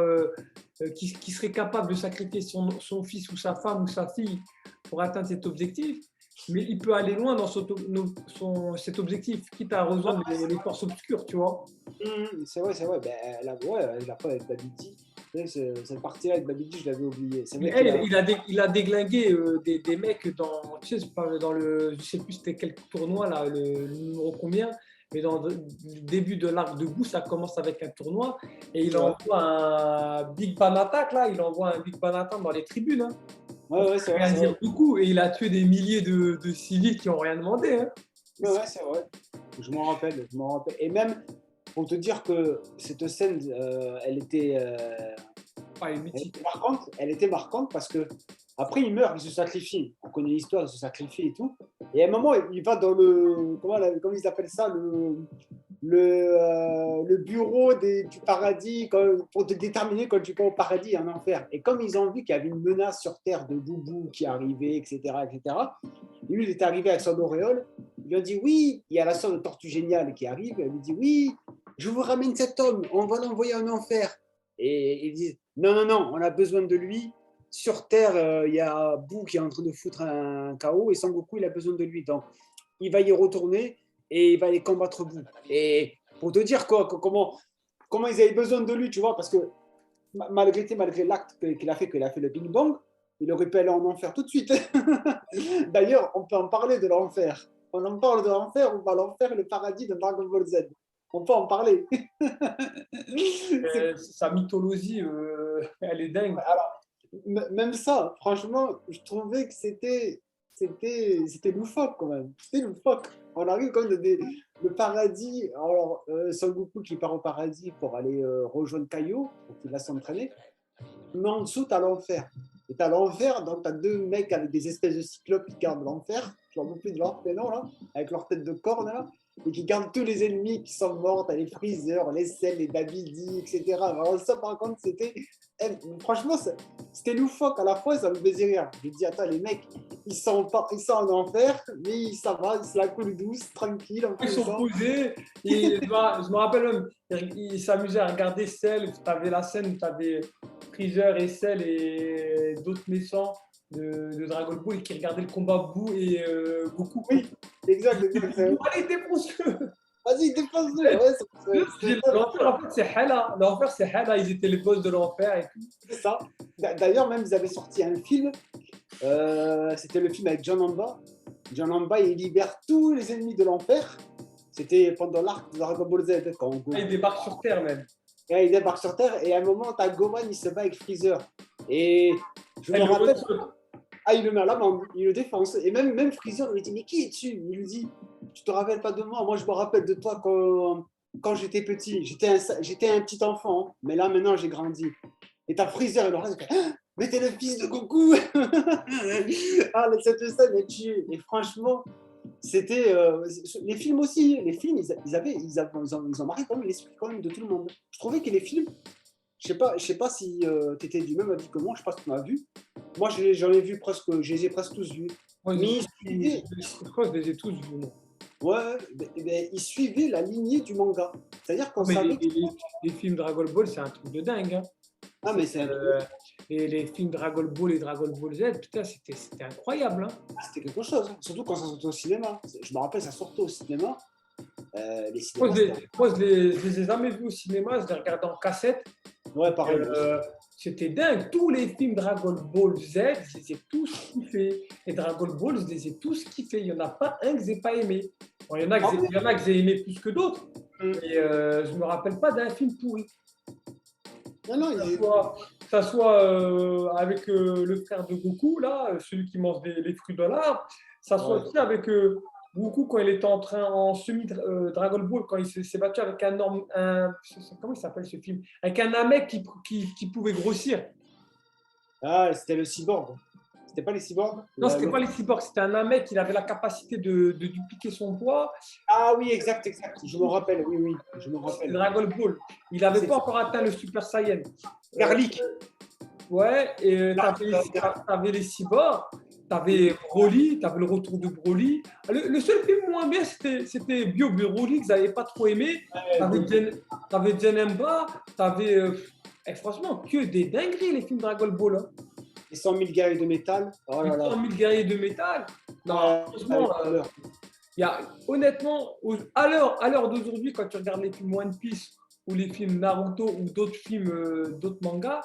qu'il serait capable de sacrifier son fils ou sa femme ou sa fille pour atteindre cet objectif, mais il peut aller loin dans cet objectif, quitte à rejoindre les forces obscures, tu vois. c'est vrai, c'est vrai. Ben, elle a pas avec Babidi. Cette partie-là avec Babidi, je l'avais oublié. C'est Mais vrai qu'il a. il a déglingué des mecs dans, tu sais, dans le, je sais plus c'était quel tournoi là, le numéro combien, mais dans le début de l'arc de Boo, ça commence avec un tournoi et il Ouais, envoie un Big Ban Attack là, il envoie un Big Ban Attack dans les tribunes. Hein, ouais, pour ouais, c'est vrai, rien c'est vrai. dire beaucoup et il a tué des milliers de civils qui n'ont rien demandé. Hein. Ouais, ouais, c'est vrai. Je m'en rappelle, je m'en rappelle. Et même pour te dire que cette scène, Ah, il est elle mythique. était marquante. Elle était marquante parce que après il meurt, il se sacrifie. On connaît l'histoire, il se sacrifie et tout. Et à un moment, il va dans le comment ils appellent ça, le bureau du paradis pour te déterminer quand tu vas au paradis et en enfer. Et comme ils ont vu qu'il y avait une menace sur Terre de Boubou qui arrivait, etc., etc., lui, il est arrivé avec son auréole. Il lui a dit oui, il y a la sœur de Tortue Géniale qui arrive. Elle lui dit oui, je vous ramène cet homme, on va l'envoyer en enfer. Et ils disent non, non, non, on a besoin de lui. Sur Terre, il y a Bou qui est en train de foutre un chaos et Sangoku, il a besoin de lui. Donc, il va y retourner et il va aller combattre Bou. Et pour te dire quoi, comment ils avaient besoin de lui, tu vois, parce que malgré l'acte qu'il a fait le Big Bang, il aurait pu aller en enfer tout de suite. D'ailleurs, on peut en parler de l'enfer. On en parle de l'enfer, on va l'enfer et le paradis de Dragon Ball Z. On peut en parler. Sa mythologie, elle est dingue. Alors, même ça, franchement, je trouvais que c'était loufoque quand même. C'était loufoque. On arrive comme le paradis. Alors, Son Goku qui part au paradis pour aller rejoindre Kaio, pour qu'il va s'entraîner. Mais en dessous, tu as l'enfer. Et tu as l'enfer, donc tu as deux mecs avec des espèces de cyclopes qui gardent l'enfer. Je ne me plus de leur prénom, là, avec leur tête de corne, là. Et qui gardent tous les ennemis qui sont morts. Tu as les Freezer, les Cell, les Babidi, etc. Alors, ça, par contre, c'était. Franchement, c'était loufoque. À la fois, ça me faisait rire. Je me dis, attends, les mecs, ils sont en enfer, mais ça va, ils se la coulent douce, tranquille. En Ils sont faisant. posés. Et je me rappelle même, ils s'amusaient à regarder Cell. Tu avais la scène où tu avais Freezer et Cell et d'autres méchants de Dragon Ball et qui regardaient le combat Boo et Goku. Oui, exact, exact. Allez, défonce-le. Vas-y, défonce-le. Ouais, L'enfer, en fait, c'est Hela. L'enfer, c'est Hela. Ils étaient les boss de l'enfer et tout. c'est ça. D'ailleurs, même, ils avaient sorti un film. C'était le film avec John Amba. John Amba, il libère tous les ennemis de l'enfer. C'était pendant l'arc de Dragon Ball Z. Quand Ah, ils débarquent sur Terre, même. il débarque sur Terre. Et à un moment, t'as Gohan, il se bat avec Freezer. Et je me rappelle. Ah, il le met à l'amende, il le défonce. Et même Freezer lui dit, mais qui es-tu? Il lui dit, tu te rappelles pas de moi? Moi, je me rappelle de toi quand j'étais petit. J'étais un petit enfant, mais là, maintenant, j'ai grandi. Et t'as Freezer, il le reste. Mais t'es le fils de Goku. Ah, cette scène est tuée. Et franchement, c'était les films aussi. Les films, ils ont marqué quand même l'esprit quand même de tout le monde. Je trouvais que les films, je sais pas si tu étais du même avis que moi. Je sais pas si tu m'as vu. Moi, j'en ai vu presque, je les ai presque tous vus. Moi, Mais je crois que je les ai tous vus. Moi. ouais, ils suivaient la lignée du manga. C'est-à-dire qu'on Mais savait que les films Dragon Ball, c'est un truc de dingue. Hein. ah, mais c'est un truc. Et les films Dragon Ball et Dragon Ball Z, putain, c'était incroyable. Hein. Ah, c'était quelque chose, hein. Surtout quand ça sortait au cinéma. Je me rappelle, ça sortait au cinéma. Les Moi, cinémas, je les ai jamais vus au cinéma, je les regardais en cassette. ouais, pareil. C'était dingue. Tous les films Dragon Ball Z, je les ai tous kiffés. Et Dragon Ball, je les ai tous kiffés. Il n'y en a pas un que je n'ai pas aimé. Bon, il y en a que j'ai aimé plus que d'autres. Mais je ne me rappelle pas d'un film pourri. Non, non, Que ça soit avec le frère de Goku, là, celui qui mange les fruits de l'arbre, ça soit aussi avec Goku quand il était en semi-Dragon Ball, quand il s'est battu avec comment il s'appelle ce film? Avec un Namek qui pouvait grossir. ah, c'était le cyborg. C'était pas les cyborgs? Non, c'était pas les cyborgs, c'était un Namek, il avait la capacité de dupliquer son poids. Ah oui, exact, exact. Je me rappelle, oui, oui, je me C'était rappelle. Dragon Ball. Il n'avait pas encore atteint le Super Saiyan. Garlic. Ouais, et t'avais les cyborgs, t'avais Broly, t'avais le retour de Broly. Le seul film moins bien, c'était Bio Broly, que j'avais pas trop aimé. T'avais Janemba, t'avais. Franchement, que des dingueries, les films Dragon Ball. Hein. Les 100 000 guerriers de métal. Oh là là. 100 000 guerriers de métal. Non, franchement, honnêtement, à l'heure d'aujourd'hui, quand tu regardes les films One Piece ou les films Naruto ou d'autres films, d'autres mangas,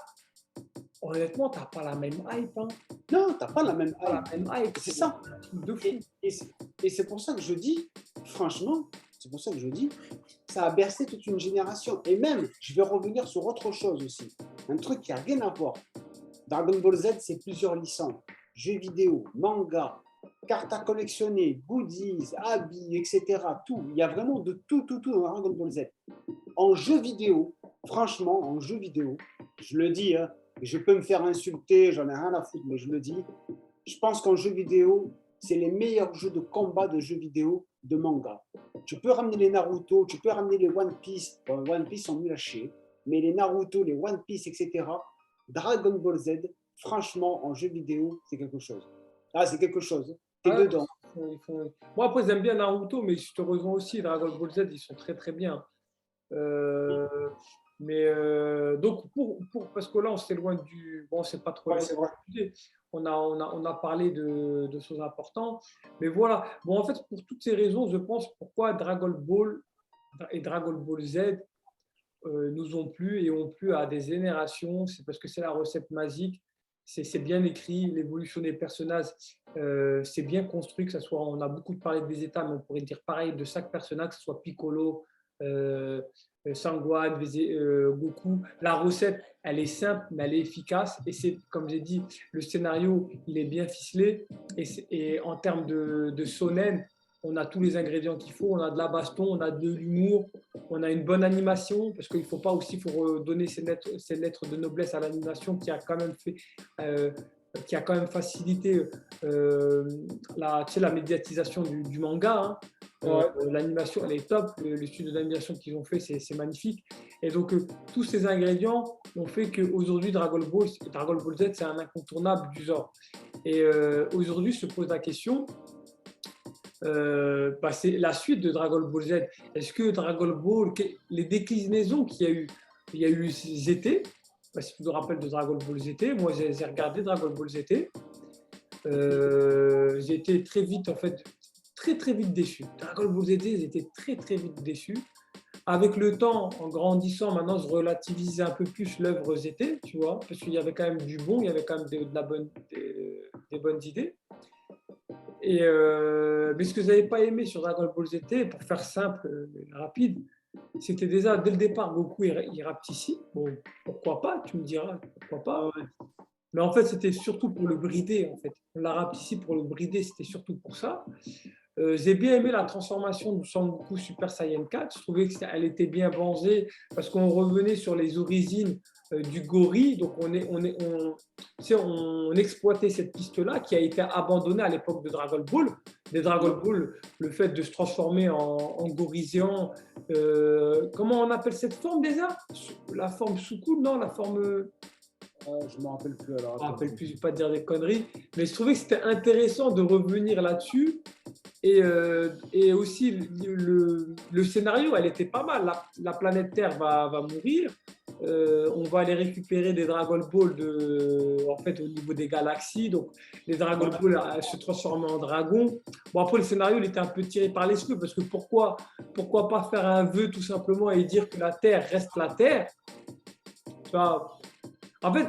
honnêtement, t'as pas la même hype. Hein. Non, t'as pas la même hype. La même hype. C'est ça. Un truc de fou. Et c'est pour ça que je dis, franchement, c'est pour ça que je dis, ça a bercé toute une génération. Et même, je vais revenir sur autre chose aussi. Un truc qui n'a rien à voir. Dragon Ball Z, c'est plusieurs licences. Jeux vidéo, manga, cartes à collectionner, goodies, habits, etc. Tout. Il y a vraiment de tout dans Dragon Ball Z. En jeu vidéo, franchement, en jeu vidéo, je le dis, hein, je peux me faire insulter, j'en ai rien à foutre, mais je le dis. Je pense qu'en jeu vidéo, c'est les meilleurs jeux de combat de jeux vidéo de manga. Tu peux ramener les Naruto, tu peux ramener les One Piece. Bon, One Piece sont nuls à chier, mais les Naruto, les One Piece, etc. Dragon Ball Z, franchement, en jeu vidéo, c'est quelque chose. Ah, c'est quelque chose. T'es dedans. Moi, après, j'aime bien Naruto, mais je te rejoins aussi. Dragon Ball Z, ils sont très, très bien. Donc, parce que là, on s'éloigne du. Bon, c'est pas trop. Ouais, c'est vrai. On a parlé de choses importantes. Mais voilà. Bon, en fait, pour toutes ces raisons, je pense pourquoi Dragon Ball et Dragon Ball Z nous ont plu et ont plu à des générations. C'est parce que c'est la recette magique. C'est bien écrit, l'évolution des personnages, c'est bien construit, que ça soit, on a beaucoup parlé des états, mais on pourrait dire pareil de chaque personnage, que ce soit Piccolo, Sangohan, Goku. La recette, elle est simple, mais elle est efficace. Et c'est, comme j'ai dit, le scénario, il est bien ficelé. Et en termes de shonen, on a tous les ingrédients qu'il faut. On a de la baston, on a de l'humour, on a une bonne animation, parce qu'il ne faut pas aussi donner ces lettres de noblesse à l'animation qui a quand même fait... qui a quand même facilité la médiatisation du manga. Hein. L'animation, elle est top. Le studio d'animation qu'ils ont fait, c'est magnifique. Et donc, tous ces ingrédients ont fait qu'aujourd'hui, Dragon Ball Z, c'est un incontournable du genre. Et aujourd'hui, se pose la question, c'est la suite de Dragon Ball Z. Est-ce que Dragon Ball, les déclinaisons qu'il y a eu GT, si tu te rappelles de Dragon Ball GT, moi j'ai regardé Dragon Ball GT. J'ai été très vite, en fait, très vite déçu. Dragon Ball GT, j'étais très vite déçu. Avec le temps, en grandissant, maintenant, je relativise un peu plus l'œuvre GT, tu vois, parce qu'il y avait quand même du bon, il y avait quand même des bonnes idées. Mais ce que je n'avais pas aimé sur Dragon Ball GT, pour faire simple et rapide, c'était déjà, dès le départ, Goku il rappe ici. Bon, pourquoi pas, tu me diras, pourquoi pas. Mais en fait, c'était surtout pour le brider, en fait. On l'a rappe ici pour le brider, c'était surtout pour ça. J'ai bien aimé la transformation de Son Goku Super Saiyan 4. Je trouvais qu'elle était bien vengée parce qu'on revenait sur les origines du gorille. Donc, tu sais, on exploitait cette piste-là qui a été abandonnée à l'époque de Dragon Ball. Des Dragon Ball, le fait de se transformer en gorilléant. Comment on appelle cette forme déjà? La forme Sukun, non? La forme. Je ne me rappelle plus alors. Je ne me rappelle plus, je ne vais pas dire des conneries. Mais je trouvais que c'était intéressant de revenir là-dessus. Et aussi, le scénario, elle était pas mal. La planète Terre va mourir. On va aller récupérer des Dragon Ball en fait, au niveau des galaxies. Donc, les Dragon Ball se transformer en dragon. Bon, après, le scénario, il était un peu tiré par les cheveux parce que pourquoi pas faire un vœu tout simplement et dire que la Terre reste la Terre? Tu vois, en fait,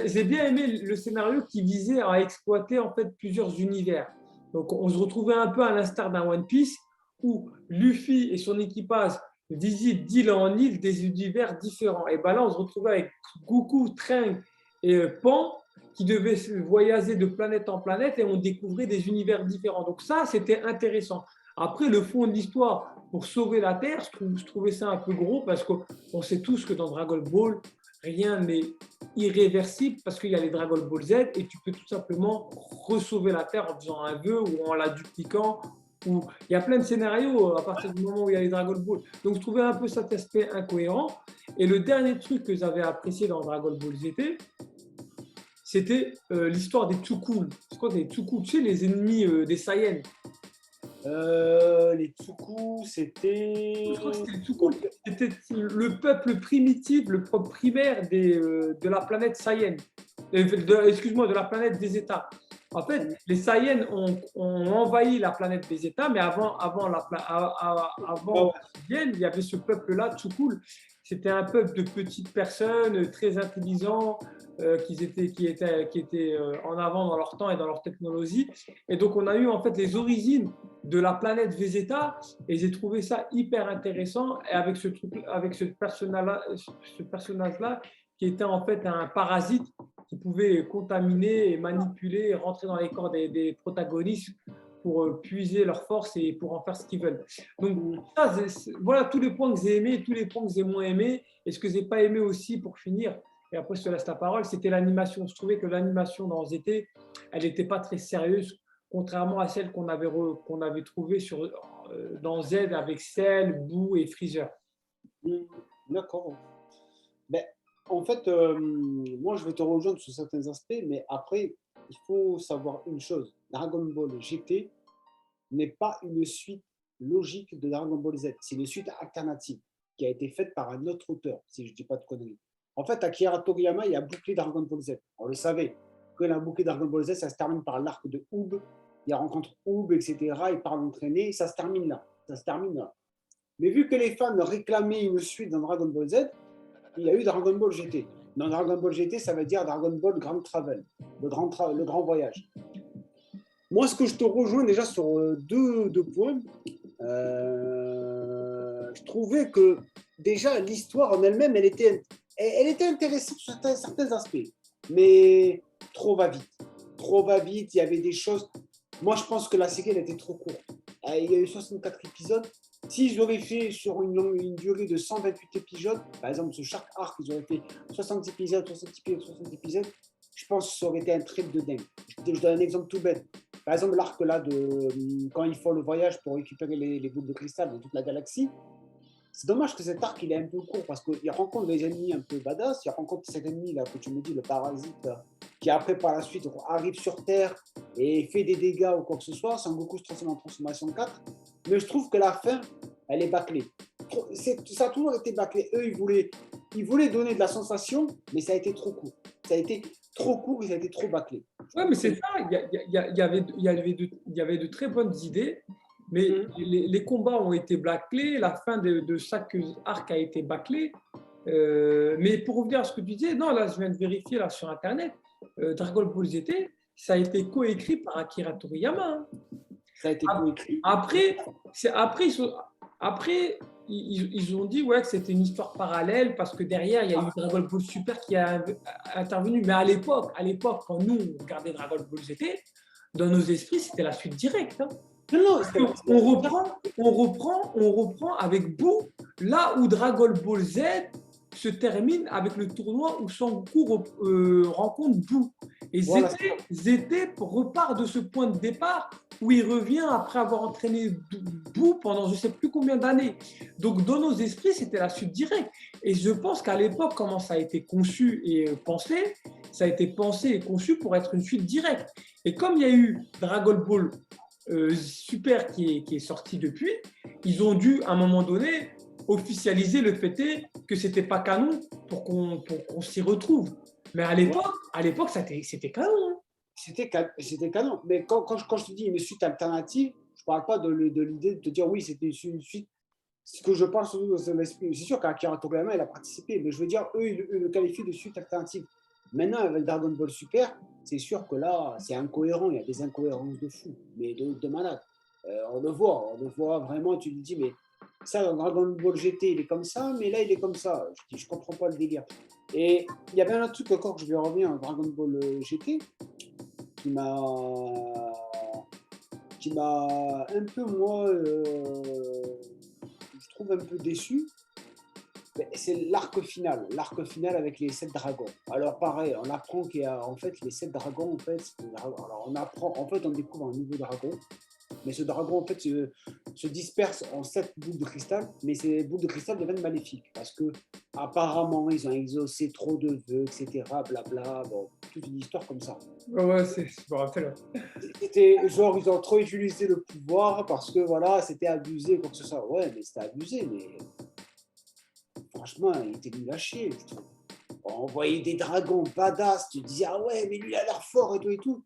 j'ai bien aimé le scénario qui visait à exploiter en fait plusieurs univers. Donc, on se retrouvait un peu à l'instar d'un One Piece où Luffy et son équipage visitent d'île en île des univers différents. Et ben là, on se retrouvait avec Goku, Trunks et Pan qui devaient voyager de planète en planète et on découvrait des univers différents. Donc ça, c'était intéressant. Après, le fond de l'histoire, pour sauver la Terre, je trouvais ça un peu gros parce qu'on sait tous que dans Dragon Ball, rien n'est irréversible parce qu'il y a les Dragon Ball Z et tu peux tout simplement ressauver la Terre en faisant un vœu ou en la dupliquant. Ou... Il y a plein de scénarios à partir du moment où il y a les Dragon Ball. Donc je trouvais un peu cet aspect incohérent. Et le dernier truc que j'avais apprécié dans Dragon Ball Z, c'était l'histoire des Tsukuls. C'est quoi des Tsukuls? Tu sais, les ennemis des Saiyans. Les Tsuku, c'était. Je crois que c'était les Tsukuls. C'était le peuple primitif, le peuple primaire de la planète Saiyan. Excuse-moi, de la planète des États. En fait, les Saiyans ont envahi la planète des États, mais avant il y avait ce peuple-là, Tsukul. C'était un peuple de petites personnes très intelligents, qui étaient en avant dans leur temps et dans leur technologie. Et donc, on a eu en fait les origines de la planète Vegeta et j'ai trouvé ça hyper intéressant. Et avec ce personnage-là, qui était en fait un parasite qui pouvait contaminer et manipuler et rentrer dans les corps des protagonistes pour puiser leur force et pour en faire ce qu'ils veulent. Donc, voilà tous les points que j'ai aimés, tous les points que j'ai moins aimés. Et ce que j'ai pas aimé aussi, pour finir, et après je te laisse la parole, c'était l'animation. Je trouvais que l'animation dans ZT, elle n'était pas très sérieuse, contrairement à celle qu'on avait trouvée dans Z avec Cell, Boo et Freezer. D'accord. Ben, en fait, moi, je vais te rejoindre sur certains aspects, mais après, il faut savoir une chose. Dragon Ball GT n'est pas une suite logique de Dragon Ball Z. C'est une suite alternative qui a été faite par un autre auteur, si je ne dis pas de conneries. En fait, Akira Toriyama, il a bouclé Dragon Ball Z. On le savait. Quand il a bouclé Dragon Ball Z, ça se termine par l'arc de Oob. Il rencontre Oob, etc. Il part l'entraîner. Ça se termine là. Mais vu que les fans réclamaient une suite dans Dragon Ball Z, il y a eu Dragon Ball GT. Dans Dragon Ball GT, ça veut dire Dragon Ball Grand Travel, le grand voyage. Moi, ce que je te rejoins déjà sur deux points, je trouvais que déjà l'histoire en elle-même, elle était intéressante sur certains aspects, mais trop va-vite. Il y avait des choses. Moi, je pense que la série, elle était trop courte. Il y a eu 64 épisodes. S'ils auraient fait sur une durée de 128 épisodes, par exemple, sur chaque arc, ils auraient fait 60 épisodes, je pense que ça aurait été un trip de dingue. Je donne un exemple tout bête. Par exemple, l'arc là quand ils font le voyage pour récupérer les boules de cristal dans toute la galaxie, c'est dommage que cet arc il est un peu court parce qu'il rencontre des ennemis un peu badass, il rencontre cet ennemi là que tu me dis, le parasite, qui après par la suite arrive sur Terre et fait des dégâts ou quoi que ce soit. Son Goku se transforme en transformation 4. Mais je trouve que la fin, elle est bâclée. Ça a toujours été bâclé. Eux, ils voulaient donner de la sensation, mais ça a été trop court. Ça a été trop court et ça a été trop bâclé. Oui, mais c'est ça. Il y avait de très bonnes idées, mais les combats ont été bâclés. La fin de chaque arc a été bâclée. Mais pour revenir à ce que tu disais, non, là, je viens de vérifier là, sur Internet, Dragon Ball Z, ça a été coécrit par Akira Toriyama. Hein. Ça a été coécrit. Après, ils ont dit ouais, que c'était une histoire parallèle parce que derrière, il y a eu Dragon Ball Super qui a intervenu. Mais à l'époque, quand nous, on regardait Dragon Ball Z, dans nos esprits, c'était la suite directe. Hein. Non, on reprend avec Boo, là où Dragon Ball Z se termine avec le tournoi où Sangoku rencontre Boo. Et Voilà. Zété repart de ce point de départ où il revient après avoir entraîné Boo pendant je ne sais plus combien d'années. Donc, dans nos esprits, c'était la suite directe. Et je pense qu'à l'époque, comment ça a été conçu et pensé, ça a été pensé et conçu pour être une suite directe. Et comme il y a eu Dragon Ball Super qui est sorti depuis, ils ont dû, à un moment donné, officialiser le fait que c'était pas canon pour qu'on s'y retrouve. Mais à l'époque, c'était canon. Hein. C'était canon. Mais quand je te dis une suite alternative, je ne parle pas de l'idée de te dire oui, c'était une suite. Ce que je parle surtout dans l'esprit, c'est sûr qu'Akira Toriyama, il a participé, mais je veux dire, eux, ils le qualifient de suite alternative. Maintenant, avec Dragon Ball Super, c'est sûr que là, c'est incohérent, il y a des incohérences de fou, mais de malade. On le voit vraiment, tu te dis, mais ça, dans Dragon Ball GT, il est comme ça, mais là, il est comme ça. Je dis, je comprends pas le délire. Et il y avait un autre truc encore que je vais revenir à Dragon Ball GT, qui m'a un peu, moi, je trouve un peu déçu. C'est l'arc final avec les 7 dragons. Alors pareil, on apprend qu'il y a en fait les 7 dragons, en fait, alors on découvre un nouveau dragon, mais ce dragon en fait se disperse en 7 boules de cristal, mais ces boules de cristal deviennent maléfiques parce que apparemment ils ont exaucé trop de vœux, etc. Blabla, bon, toute une histoire comme ça. Ouais, je me rappelle. C'était genre ils ont trop utilisé le pouvoir parce que voilà, c'était abusé, quoi que ce soit. Ouais, mais c'était abusé, mais franchement, il était nul à chier, je trouve. On voyait des dragons badass, tu te disais, ah ouais, mais lui, il a l'air fort et tout et tout.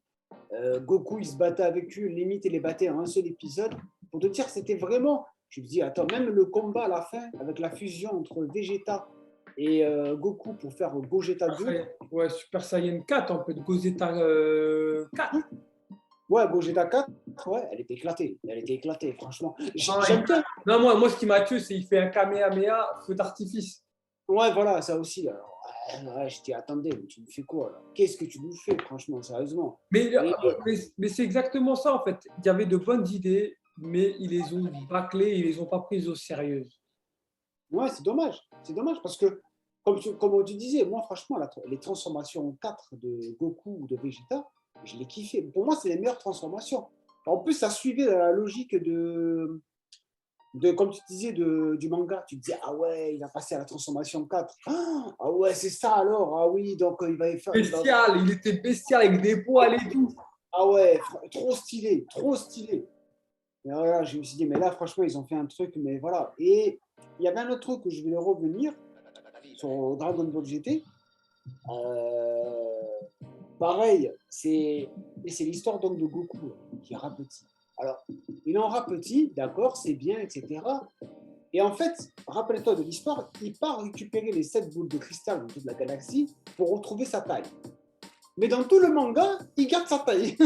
Goku, il se battait avec eux, limite, il les battait en un seul épisode. Pour te dire, c'était vraiment. Je me dis, attends, même le combat à la fin, avec la fusion entre Vegeta et Goku pour faire Gogeta 2. Ouais, Super Saiyan 4, un peu de Gogeta 4. Ouais, Gogeta 4, ouais, elle était éclatée, franchement. J'aime bien. Non, moi, ce qui m'a tué, c'est qu'il fait un Kamehameha, feu d'artifice. Ouais, voilà, ça aussi. Alors, ouais, je t'ai attendez, mais tu nous fais quoi là? Qu'est-ce que tu nous fais, franchement, sérieusement? Mais c'est exactement ça, en fait. Il y avait de bonnes idées, mais ils les ont bâclées, ils les ont pas prises au sérieux. Ouais, c'est dommage. C'est dommage parce que, comme tu disais, moi, franchement, les transformations 4 de Goku ou de Vegeta, je l'ai kiffé. Pour moi, c'est les meilleures transformations. En plus, ça suivait la logique comme tu disais, du manga. Tu te disais, ah ouais, il a passé à la transformation 4. Ah ouais, c'est ça alors. Ah oui, donc il va y faire. Bestial, il était bestial avec des poils et tout. Ah ouais, trop stylé, trop stylé. Et voilà, je me suis dit, mais là, franchement, ils ont fait un truc, mais voilà. Et il y avait un autre truc que je voulais revenir sur Dragon Ball GT. Pareil, c'est l'histoire donc de Goku qui est rat petit. Alors, il est en rat petit, d'accord, c'est bien, etc. Et en fait, rappelle-toi de l'histoire, il part récupérer les 7 boules de cristal dans toute la galaxie pour retrouver sa taille. Mais dans tout le manga, il garde sa taille.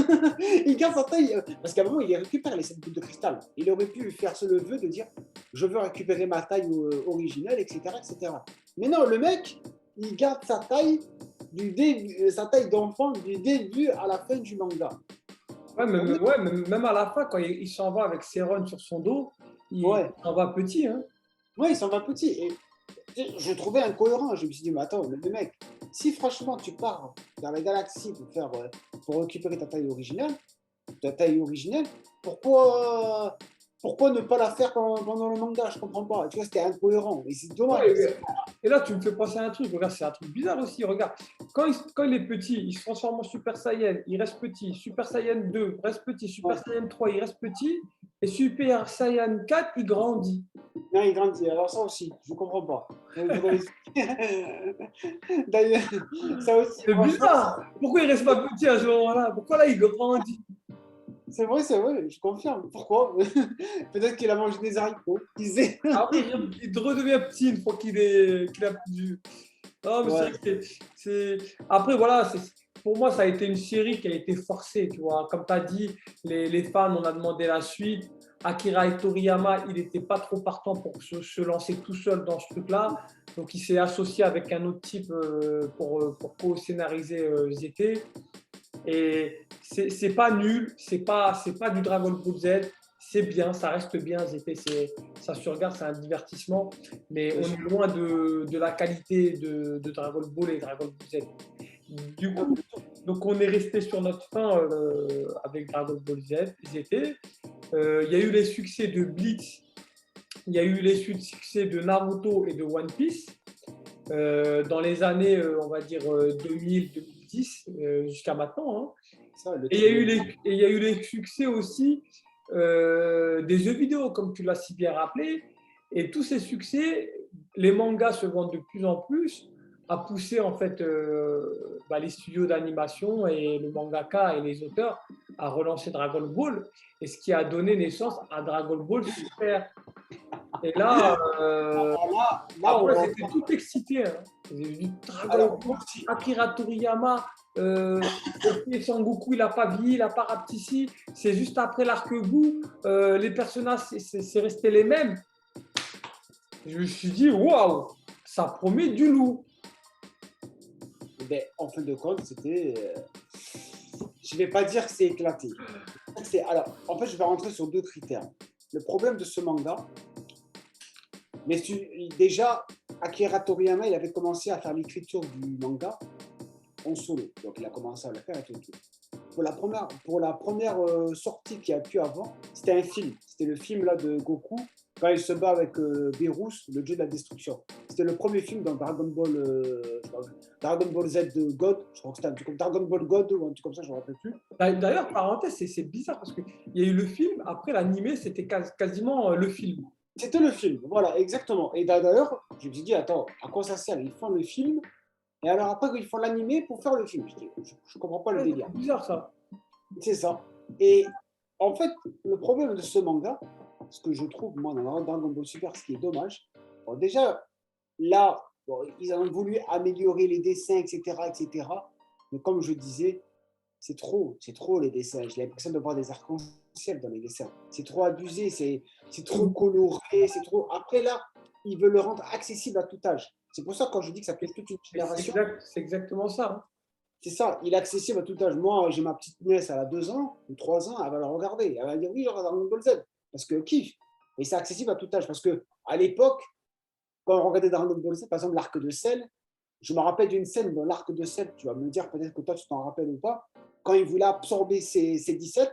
Il garde sa taille parce qu'à un moment, il récupère les 7 boules de cristal. Il aurait pu faire le vœu de dire je veux récupérer ma taille originelle, etc., etc. Mais non, le mec, il garde sa taille sa taille d'enfant du début à la fin du manga. Ouais, même à la fin, quand il s'en va avec ses runs sur son dos, il s'en va petit. Hein. Ouais, il s'en va petit. Et je trouvais incohérent. Je me suis dit, mais attends, le mec, si franchement tu pars dans la galaxie pour récupérer ta taille originelle, pourquoi ne pas la faire pendant le manga? Je comprends pas. Tu vois, c'était incohérent. Et c'est dommage. Ouais, et là, tu me fais penser à un truc. Regarde, c'est un truc bizarre aussi. Regarde, quand il est petit, il se transforme en Super Saiyan, il reste petit. Super Saiyan 2, reste petit. Super Saiyan 3, il reste petit. Et Super Saiyan 4, il grandit. Non, il grandit. Alors ça aussi, je ne comprends pas. D'ailleurs, ça aussi. C'est bizarre. Pourquoi il ne reste pas petit à ce moment-là? Pourquoi là, il grandit? C'est vrai, je confirme. Pourquoi? Peut-être qu'il a mangé des haricots. Après, il redevient petit une fois qu'il a du. Non, mais c'est vrai que Après, voilà, pour moi, ça a été une série qui a été forcée, tu vois. Comme tu as dit, les fans, on a demandé la suite. Akira Toriyama, il n'était pas trop partant pour se lancer tout seul dans ce truc-là. Donc, il s'est associé avec un autre type pour co-scénariser ZT. Et c'est pas nul, c'est pas du Dragon Ball Z, c'est bien, ça reste bien. Ça se regarde, c'est un divertissement, mais on est loin de la qualité de Dragon Ball et Dragon Ball Z. Du coup, donc on est resté sur notre fin avec Dragon Ball Z. GT. Il y a eu les succès de Bleach, il y a eu les succès de Naruto et de One Piece dans les années, on va dire 2000-2010 jusqu'à maintenant. Hein. Ça, Et il y a eu les succès aussi des jeux vidéo, comme tu l'as si bien rappelé. Et tous ces succès, les mangas se vendent de plus en plus, a poussé en fait les studios d'animation et le mangaka et les auteurs à relancer Dragon Ball, et ce qui a donné naissance à Dragon Ball Super. Et là, après, c'était tout excité. Hein. J'ai vu Dragon Ball, Akira Toriyama, Son Goku, il n'a pas vieilli, il n'a pas rapetissé. C'est juste après l'arc bout, les personnages, c'est resté les mêmes. Je me suis dit, waouh, ça promet du loup. Ben, en fin de compte, c'était. Je ne vais pas dire que c'est éclaté. Alors, en fait, je vais rentrer sur deux critères. Le problème de ce manga, mais déjà, Akira Toriyama, il avait commencé à faire l'écriture du manga en solo. Donc, il a commencé à le faire et tout. Pour la première sortie qu'il y a eu avant, c'était un film. C'était le film là, de Goku, quand il se bat avec Beerus, le dieu de la destruction. C'était le premier film dans Dragon Ball Z de God. Je crois que c'était un truc comme Dragon Ball God ou un truc comme ça, je ne me rappelle plus. D'ailleurs, parenthèse, c'est bizarre parce qu'il y a eu le film, après l'animé, c'était quasiment le film. C'était le film, voilà, exactement. Et d'ailleurs, je me suis dit, attends, à quoi ça sert? Ils font le film, et alors après, ils font l'animé pour faire le film. Je ne comprends pas le délire. C'est bizarre ça. C'est ça. Et en fait, le problème de ce manga, ce que je trouve, moi, dans Dragon Ball Super, ce qui est dommage, bon, déjà, là, bon, ils ont voulu améliorer les dessins, etc., etc. Mais comme je disais, c'est trop les dessins. J'ai l'impression de voir des arcs-en-ciel dans les dessins. C'est trop abusé, c'est trop coloré, c'est trop. Après, là, ils veulent le rendre accessible à tout âge. C'est pour ça, quand je dis que ça plaît toute une génération. C'est exactement ça. Hein. C'est ça, il est accessible à tout âge. Moi, j'ai ma petite nièce, elle a 2 ans ou 3 ans, elle va le regarder. Elle va dire oui, je regarde Dragon Ball Z. Parce que kiffe. Et c'est accessible à tout âge. Parce qu'à l'époque, quand on regardait Dragon Ball Z, par exemple, l'arc de Cell, je me rappelle d'une scène dans l'arc de Cell, tu vas me dire peut-être que toi tu t'en rappelles ou pas, quand il voulait absorber ses 17,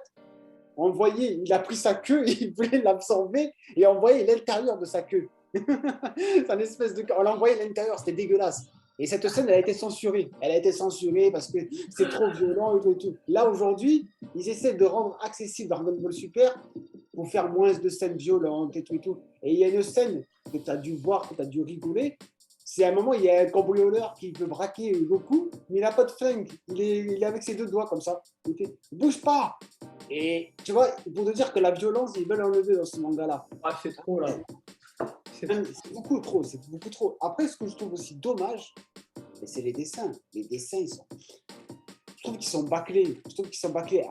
on voyait, il a pris sa queue, il voulait l'absorber et on voyait l'intérieur de sa queue. C'est une espèce de. On l'envoyait à l'intérieur, c'était dégueulasse. Et cette scène, elle a été censurée. Elle a été censurée parce que c'est trop violent et tout. Là, aujourd'hui, ils essaient de rendre accessible Dragon Ball Super pour faire moins de scènes violentes et tout et tout. Et il y a une scène que tu as dû voir, que tu as dû rigoler. C'est à un moment, il y a un cambrioleur qui veut braquer Goku, mais il n'a pas de flingue. Il est avec ses 2 doigts comme ça. Il fait « bouge pas !» Et tu vois, pour te dire que la violence, ils veulent enlever dans ce manga-là. Ah, c'est trop là. C'est beaucoup trop, c'est beaucoup trop. Après, ce que je trouve aussi dommage, c'est les dessins. Les dessins, je trouve qu'ils sont bâclés.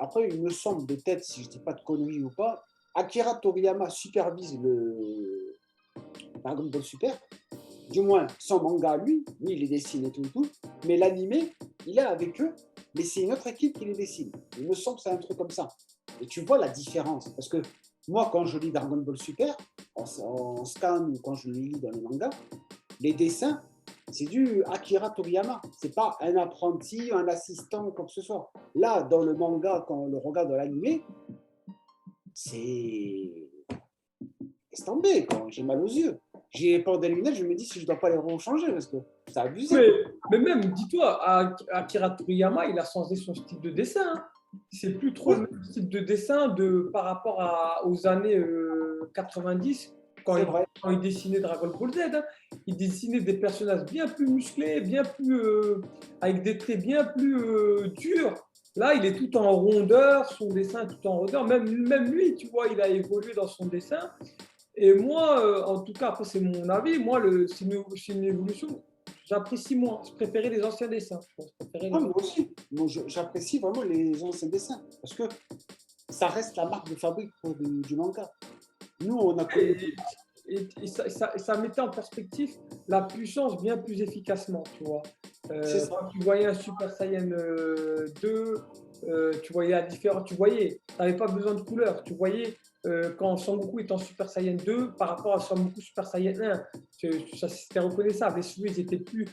Après, il me semble, de tête, si je ne dis pas de conneries ou pas, Akira Toriyama supervise le Dragon Ball Super. Du moins, son manga, lui, il les dessine et tout, mais l'animé, il est avec eux, mais c'est une autre équipe qui les dessine. Il me semble que c'est un truc comme ça. Et tu vois la différence, parce que moi, quand je lis Dragon Ball Super, en scan ou quand je le lis dans les mangas, les dessins, c'est du Akira Toriyama. C'est pas un apprenti, un assistant ou quoi que ce soit. Là, dans le manga, quand on le regarde dans l'animé, c'est... Laisse tomber, j'ai mal aux yeux. J'ai peur des lunettes, je me dis si je ne dois pas les rechanger parce que c'est abusé. Mais même, dis-toi, Akira Toriyama, il a changé son style de dessin. Hein. C'est plus trop le même style de dessin par rapport aux années 90, quand il dessinait Dragon Ball Z. Hein. Il dessinait des personnages bien plus musclés, bien plus, avec des traits bien plus durs. Là, il est tout en rondeur, son dessin est tout en rondeur. Même lui, tu vois, il a évolué dans son dessin. Et moi, en tout cas, après c'est mon avis, moi, c'est une évolution. J'apprécie moins. Je préférais les anciens dessins. Moi aussi. Moi, j'apprécie vraiment les anciens dessins. Parce que ça reste la marque de fabrique du manga. Nous, on a connu... Et ça mettait en perspective la puissance bien plus efficacement, tu vois. Quand tu voyais un Super Saiyan 2, tu voyais tu n'avais pas besoin de couleur. Tu voyais quand Son Goku est en Super Saiyan 2 par rapport à Son Goku Super Saiyan 1. Ça, c'était reconnaissable. Les cheveux, ils étaient plus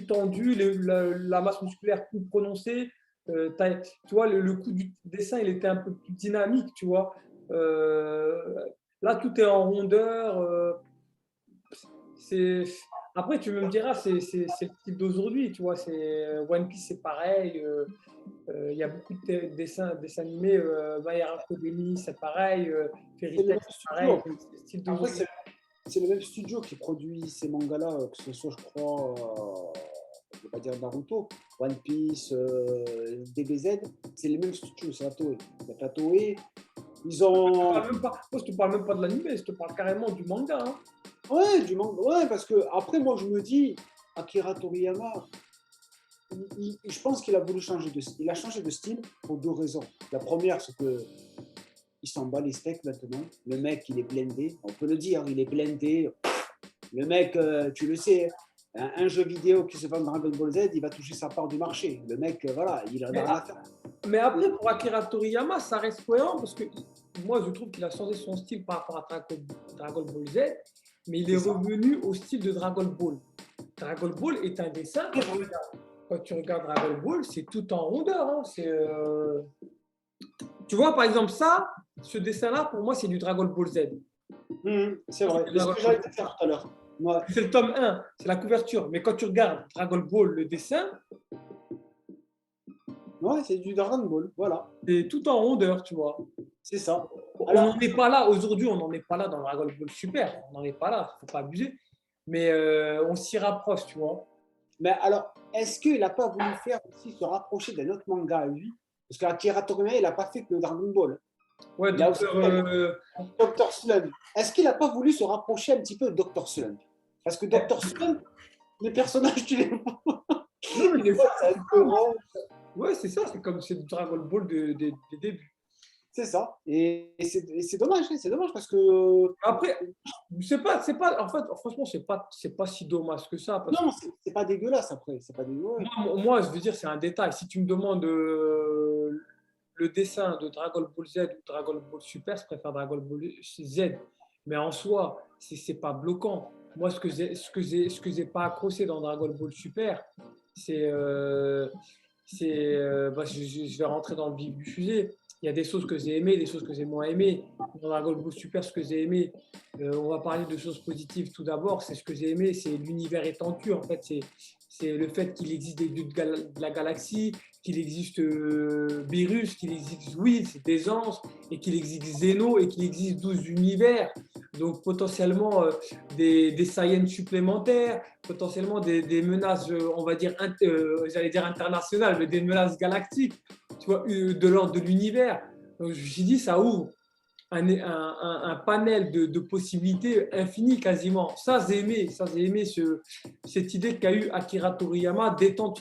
tendus, la masse musculaire plus prononcée. Tu vois, le coup du dessin, il était un peu plus dynamique, tu vois. Là, tout est en rondeur. C'est... Après, tu me diras, c'est le style d'aujourd'hui, tu vois. One Piece, c'est pareil. Il y a beaucoup de dessins animés. My Hero Academy, c'est pareil. Fairy C'est le Tail, même c'est studio. pareil. C'est le style Après, d'aujourd'hui. c'est le même studio qui produit ces mangas-là, que ce soit, je crois, je ne vais pas dire Naruto, One Piece, DBZ, c'est les mêmes studios, c'est la Toei. La Toei, ils ont. Moi, je te parle même pas de l'animé, je te parle carrément du manga, hein. Ouais, du manga. Ouais, parce que après, moi, je me dis, Akira Toriyama, je pense qu'il a voulu changer de style. Il a changé de style pour deux raisons. La première, c'est que il s'en bat les steaks maintenant. Le mec, il est blindé. On peut le dire, il est blindé. Le mec, tu le sais, un jeu vidéo qui se vend Dragon Ball Z, il va toucher sa part du marché. Le mec, voilà, il en a Mais, rien à faire. mais après, pour Akira Toriyama, ça reste cohérent parce que moi, je trouve qu'il a changé son style par rapport à Dragon Ball Z, mais il est C'est ça. revenu au style de Dragon Ball. Dragon Ball est un dessin. Quand tu regardes Dragon Ball, c'est tout en rondeur, hein. Tu vois, par exemple, ce dessin-là, pour moi, c'est du Dragon Ball Z. C'est vrai. C'est ce que j'allais te faire tout à l'heure. Ouais. C'est le tome 1, c'est la couverture. Mais quand tu regardes Dragon Ball, le dessin, Ouais, c'est du Dragon Ball. Voilà. c'est tout en rondeur, tu vois. C'est ça. On Alors, n'en est pas là, aujourd'hui, on n'en est pas là dans Dragon Ball Super. On n'en est pas là, il ne faut pas abuser. Mais on s'y rapproche, tu vois. mais alors, est-ce qu'il n'a pas voulu faire aussi se rapprocher d'un autre manga à lui? Parce qu'Akira Toriyama, il n'a pas fait que le Dragon Ball. Ouais, Il a aussi donc, fait Dr. Slump. Est-ce qu'il n'a pas voulu se rapprocher un petit peu de Dr. Slump? Parce que Dr. Slump, les personnages, tu les vois. non, mais Tu les vois, c'est un peu rond. ouais, c'est ça, c'est comme c'est du Dragon Ball des débuts. C'est ça. Et c'est dommage, hein, c'est dommage parce que. Après, en fait, franchement, c'est pas si dommage que ça. Parce que Non, c'est pas dégueulasse après. C'est pas dégueulasse. moi, je veux dire, c'est un détail. Si tu me demandes le dessin de Dragon Ball Z ou Dragon Ball Super, je préfère Dragon Ball Z. Mais en soi, c'est pas bloquant. Moi, ce que j'ai pas accroché dans Dragon Ball Super, c'est, je vais rentrer dans le vif du sujet. Il y a des choses que j'ai aimées, des choses que j'ai moins aimées. Dans Dragon Ball Super, ce que j'ai aimé, on va parler de choses positives tout d'abord. C'est ce que j'ai aimé, c'est l'univers étendu. En fait, c'est le fait qu'il existe des dieux de la galaxie, qu'il existe Beerus, qu'il existe Whis, des anges, et qu'il existe Zeno, et qu'il existe 12 univers. Donc potentiellement des Saiyans supplémentaires, potentiellement des menaces, on va dire, j'allais dire internationales, mais des menaces galactiques, tu vois, de l'ordre de l'univers. Donc je me suis dit, ça ouvre un panel de possibilités infinies quasiment. Ça, j'ai aimé cette idée qu'a eu Akira Toriyama d'étendre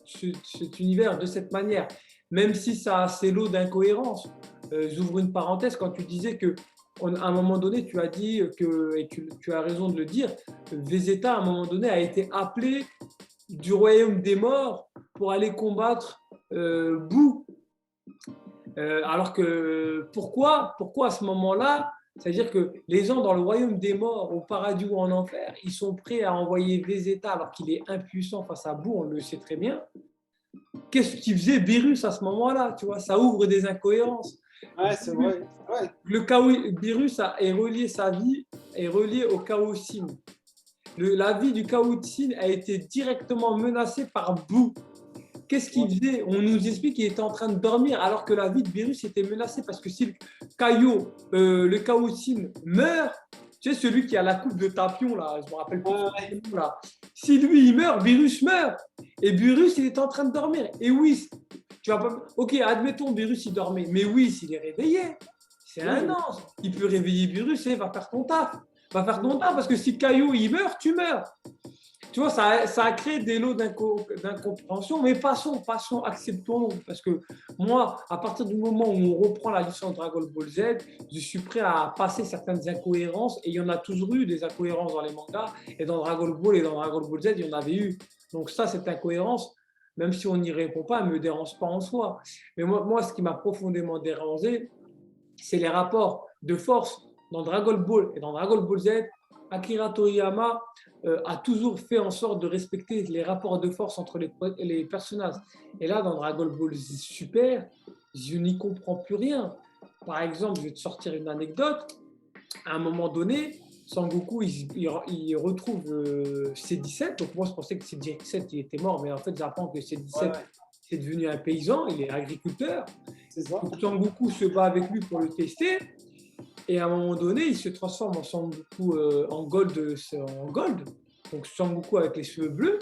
cet univers de cette manière, même si ça a ses lots d'incohérences. J'ouvre une parenthèse quand tu disais que à un moment donné, tu as dit que, et tu as raison de le dire, Vegeta, à un moment donné, a été appelé du royaume des morts pour aller combattre Boo. Alors que pourquoi à ce moment-là, c'est-à-dire que les gens dans le royaume des morts, au paradis ou en enfer, ils sont prêts à envoyer Vegeta alors qu'il est impuissant face à Boo, on le sait très bien. Qu'est-ce qu'il faisait Beerus à ce moment-là? Tu vois, ça ouvre des incohérences. Ouais, c'est vrai. Ouais. Beerus est relié sa vie est relié au Chaosine. La vie du Chaosine a été directement menacée par Boo. Qu'est-ce qu'il faisait? On nous explique qu'il était en train de dormir alors que la vie de Beerus était menacée parce que si le Chaosine meurt, tu sais, celui qui a la coupe de Tapion, là, je me rappelle plus son nom, là. Si lui, il meurt, Beerus meurt. Et Beerus, il est en train de dormir. Et oui, tu vas pas. Ok, admettons, Beerus, il dormait. Mais oui, s'il est réveillé, c'est un ange. Il peut réveiller Beerus et va faire ton taf. Va faire ton taf parce que si Caillou, il meurt, tu meurs. Tu vois, ça a créé des lots d'incompréhension, mais passons, acceptons-le. Parce que moi, à partir du moment où on reprend la licence Dragon Ball Z, je suis prêt à passer certaines incohérences, et il y en a toujours eu des incohérences dans les mangas, et dans Dragon Ball et dans Dragon Ball Z, il y en avait eu. Donc ça, cette incohérence, même si on n'y répond pas, elle ne me dérange pas en soi. Mais moi, ce qui m'a profondément dérangé, c'est les rapports de force dans Dragon Ball et dans Dragon Ball Z. Akira Toriyama a toujours fait en sorte de respecter les rapports de force entre les personnages. Et là, dans Dragon Ball Super, je n'y comprends plus rien. Par exemple, je vais te sortir une anecdote. À un moment donné, Sangoku, il retrouve C17. Donc moi, je pensais que C17, il était mort, mais en fait, j'apprends que C17, c'est devenu un paysan, il est agriculteur. C'est ça. Donc Sangoku se bat avec lui pour le tester. Et à un moment donné, il se transforme en Sangoku en gold. Donc Sangoku avec les cheveux bleus.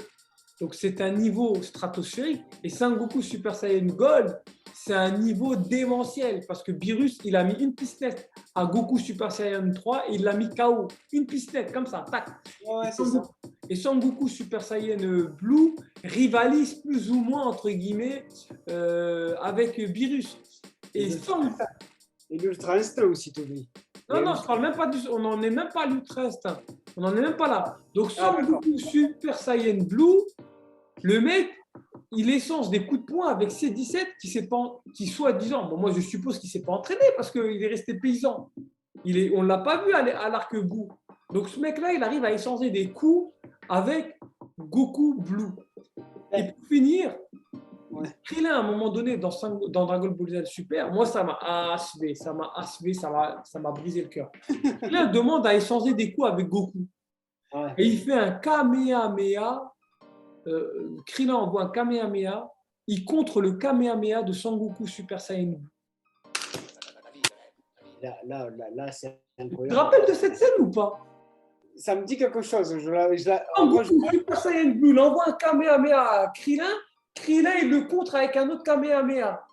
Donc c'est un niveau stratosphérique. Et Sangoku Super Saiyan Gold, c'est un niveau démentiel. Parce que Beerus, il a mis une pistinette à Goku Super Saiyan 3 et il l'a mis KO. Une pistinette, comme ça, tac. Ouais, c'est ça. Et Sangoku Super Saiyan Blue rivalise plus ou moins, entre guillemets, avec Beerus. Et l'Ultra Instinct aussi, Toby. Non, je parle même pas on n'en est même pas à l'Ultra Instinct. On n'en est même pas là. Donc, Sangoku Super Saiyan Blue, le mec, il échange des coups de poing avec C17 qui soi-disant, bon, moi je suppose qu'il ne s'est pas entraîné parce qu'il est resté paysan. On ne l'a pas vu à l'arc-bout. Donc, ce mec-là, il arrive à échanger des coups avec Goku Blue. Et pour finir, Krillin, à un moment donné, dans Dragon Ball Z Super, moi, ça m'a achevé, ça m'a brisé le cœur. Krillin demande à échanger des coups avec Goku. Ouais. Et il fait un Kamehameha. Krillin envoie un Kamehameha. Il contre le Kamehameha de Sangoku Super Saiyan. Là c'est incroyable. Tu te rappelles de cette scène ou pas? Ça me dit quelque chose. Sangoku Super Saiyan Blue, il envoie un Kamehameha à Krillin. Krillin, il le contre avec un autre Kamehameha.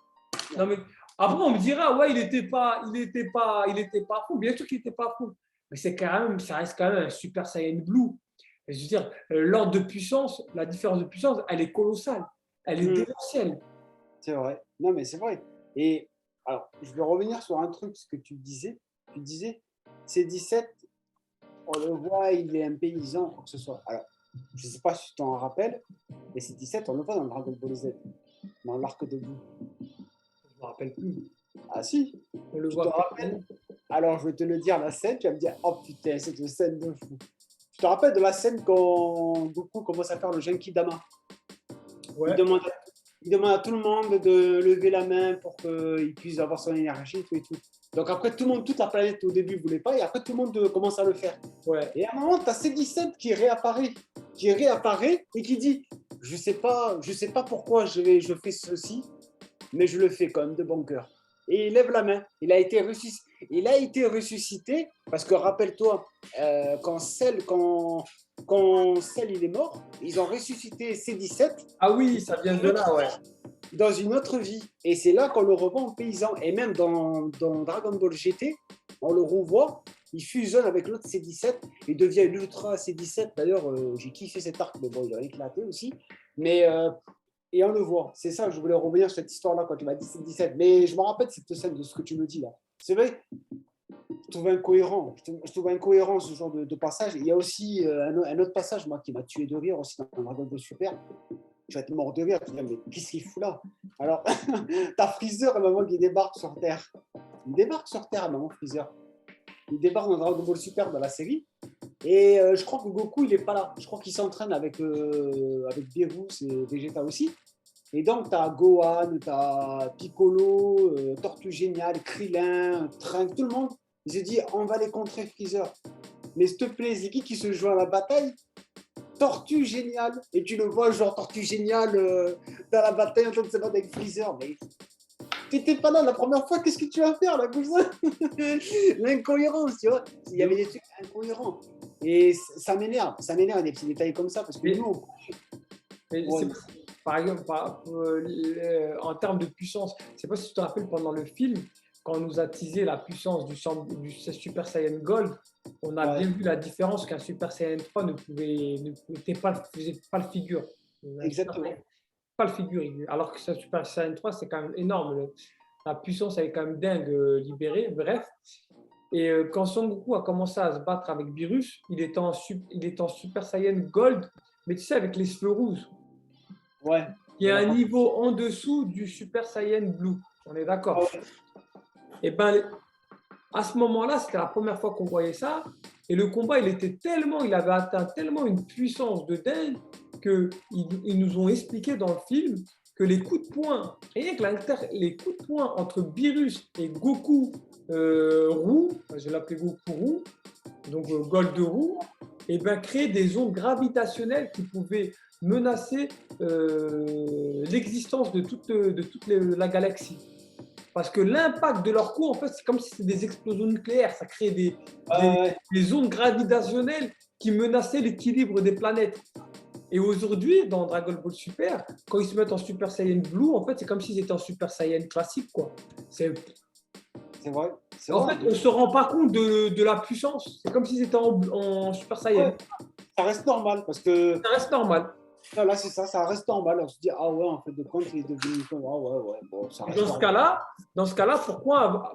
Non, mais après, on me dira, ouais, il était pas fou. Bien sûr qu'il n'était pas fou. Mais ça reste quand même un Super Saiyan Blue. Et je veux dire, l'ordre de puissance, la différence de puissance, elle est colossale. Elle est démentielle. C'est vrai. Non, mais c'est vrai. Et alors, je vais revenir sur un truc, ce que tu disais. Tu disais, C17, on le voit, il est un paysan, quoi que ce soit. Alors, je ne sais pas si tu t'en rappelles, mais C17, on le voit dans Dragon Ball Z, dans l'arc de boue. Je ne me rappelle plus. Ah si, On le tu voit te rappelles. Alors, je vais te le dire, la scène, tu vas me dire, oh putain, c'est une scène de fou. Tu te rappelles de la scène quand Goku commence à faire le Genkidama? Ouais. Il demande à tout le monde de lever la main pour qu'il puisse avoir son énergie et tout. Donc après, tout le monde, toute la planète au début ne voulait pas, et après tout le monde commence à le faire. Ouais. Et à un moment, tu as C17 qui réapparaît et qui dit, je sais pas pourquoi je fais ceci, mais je le fais quand même de bon cœur. Et il lève la main. Il a été ressuscité parce que rappelle-toi, quand Cell il est mort, ils ont ressuscité C17. Ah oui, ça vient de là, ouais. Dans une autre vie. Et c'est là qu'on le revoit en paysan. Et même dans Dragon Ball GT, on le revoit, il fusionne avec l'autre C17, il devient l'Ultra C17. D'ailleurs, j'ai kiffé cet arc, mais bon, il a éclaté aussi. Mais, et on le voit. C'est ça, je voulais revenir sur cette histoire-là quand tu m'as dit C17. Mais je me rappelle cette scène de ce que tu me dis là. C'est vrai, je trouve incohérent ce genre de passage. Il y a aussi un autre passage, moi, qui m'a tué de rire aussi dans Dragon Ball Super. Tu vas te mordre de rire, tu te dis, mais qu'est-ce qu'il fout là? Alors, t'as Freezer à un moment qui débarque sur Terre. Il débarque sur Terre à un moment, Freezer. Il débarque dans Dragon Ball Super dans la série. Et je crois que Goku, il n'est pas là. Je crois qu'il s'entraîne avec Beerus et Vegeta aussi. Et donc, tu as Gohan, tu as Piccolo, Tortue Géniale, Krillin, Trunks, tout le monde. Il s'est dit, on va les contrer, Freezer. Mais s'il te plaît, c'est qui se joue à la bataille? Tortue Géniale. Et tu le vois, genre Tortue Géniale dans la bataille en train de se battre avec Freezer. Mais t'étais pas là la première fois, qu'est-ce que tu vas faire là comme ça? L'incohérence, tu vois. Il y avait des trucs incohérents. Et ça m'énerve des petits détails comme ça parce que nous, par exemple, en termes de puissance, je ne sais pas si tu te rappelles pendant le film, quand on nous a teasé la puissance du Super Saiyan Gold, on a bien vu la différence qu'un Super Saiyan 3 ne faisait pas le figure. Exactement. Pas le figure. Alors que ce Super Saiyan 3, c'est quand même énorme. La puissance, elle est quand même dingue libérée. Bref. Et quand Son Goku a commencé à se battre avec Beerus, il était en Super Saiyan Gold, mais tu sais, avec les cheveux rouges. Ouais. Il y a un niveau en dessous du Super Saiyan Blue. On est d'accord. Ouais. Et ben, À ce moment-là, c'était la première fois qu'on voyait ça. Et le combat, il avait atteint tellement une puissance de dingue qu'ils nous ont expliqué dans le film que les coups de poing, rien que les coups de poing entre Beerus et Goku Roux, je l'appelais Goku Roux, donc Gold Roux, et ben, créaient des ondes gravitationnelles qui pouvaient menacer l'existence de toute la galaxie. Parce que l'impact de leurs coups, en fait, c'est comme si c'était des explosions nucléaires. Ça crée des ondes gravitationnelles qui menaçaient l'équilibre des planètes. Et aujourd'hui, dans Dragon Ball Super, quand ils se mettent en Super Saiyan Blue, en fait, c'est comme s'ils étaient en Super Saiyan classique, quoi. C'est vrai. En fait, on ne se rend pas compte de la puissance. C'est comme s'ils étaient en Super Saiyan. Ouais, ça reste normal parce que. Ça reste normal. Là, c'est ça, ça reste normal. On se dit, ah ouais, en fait, de compte, il est devenu. Ah ouais, bon, ça reste Dans ce cas-là,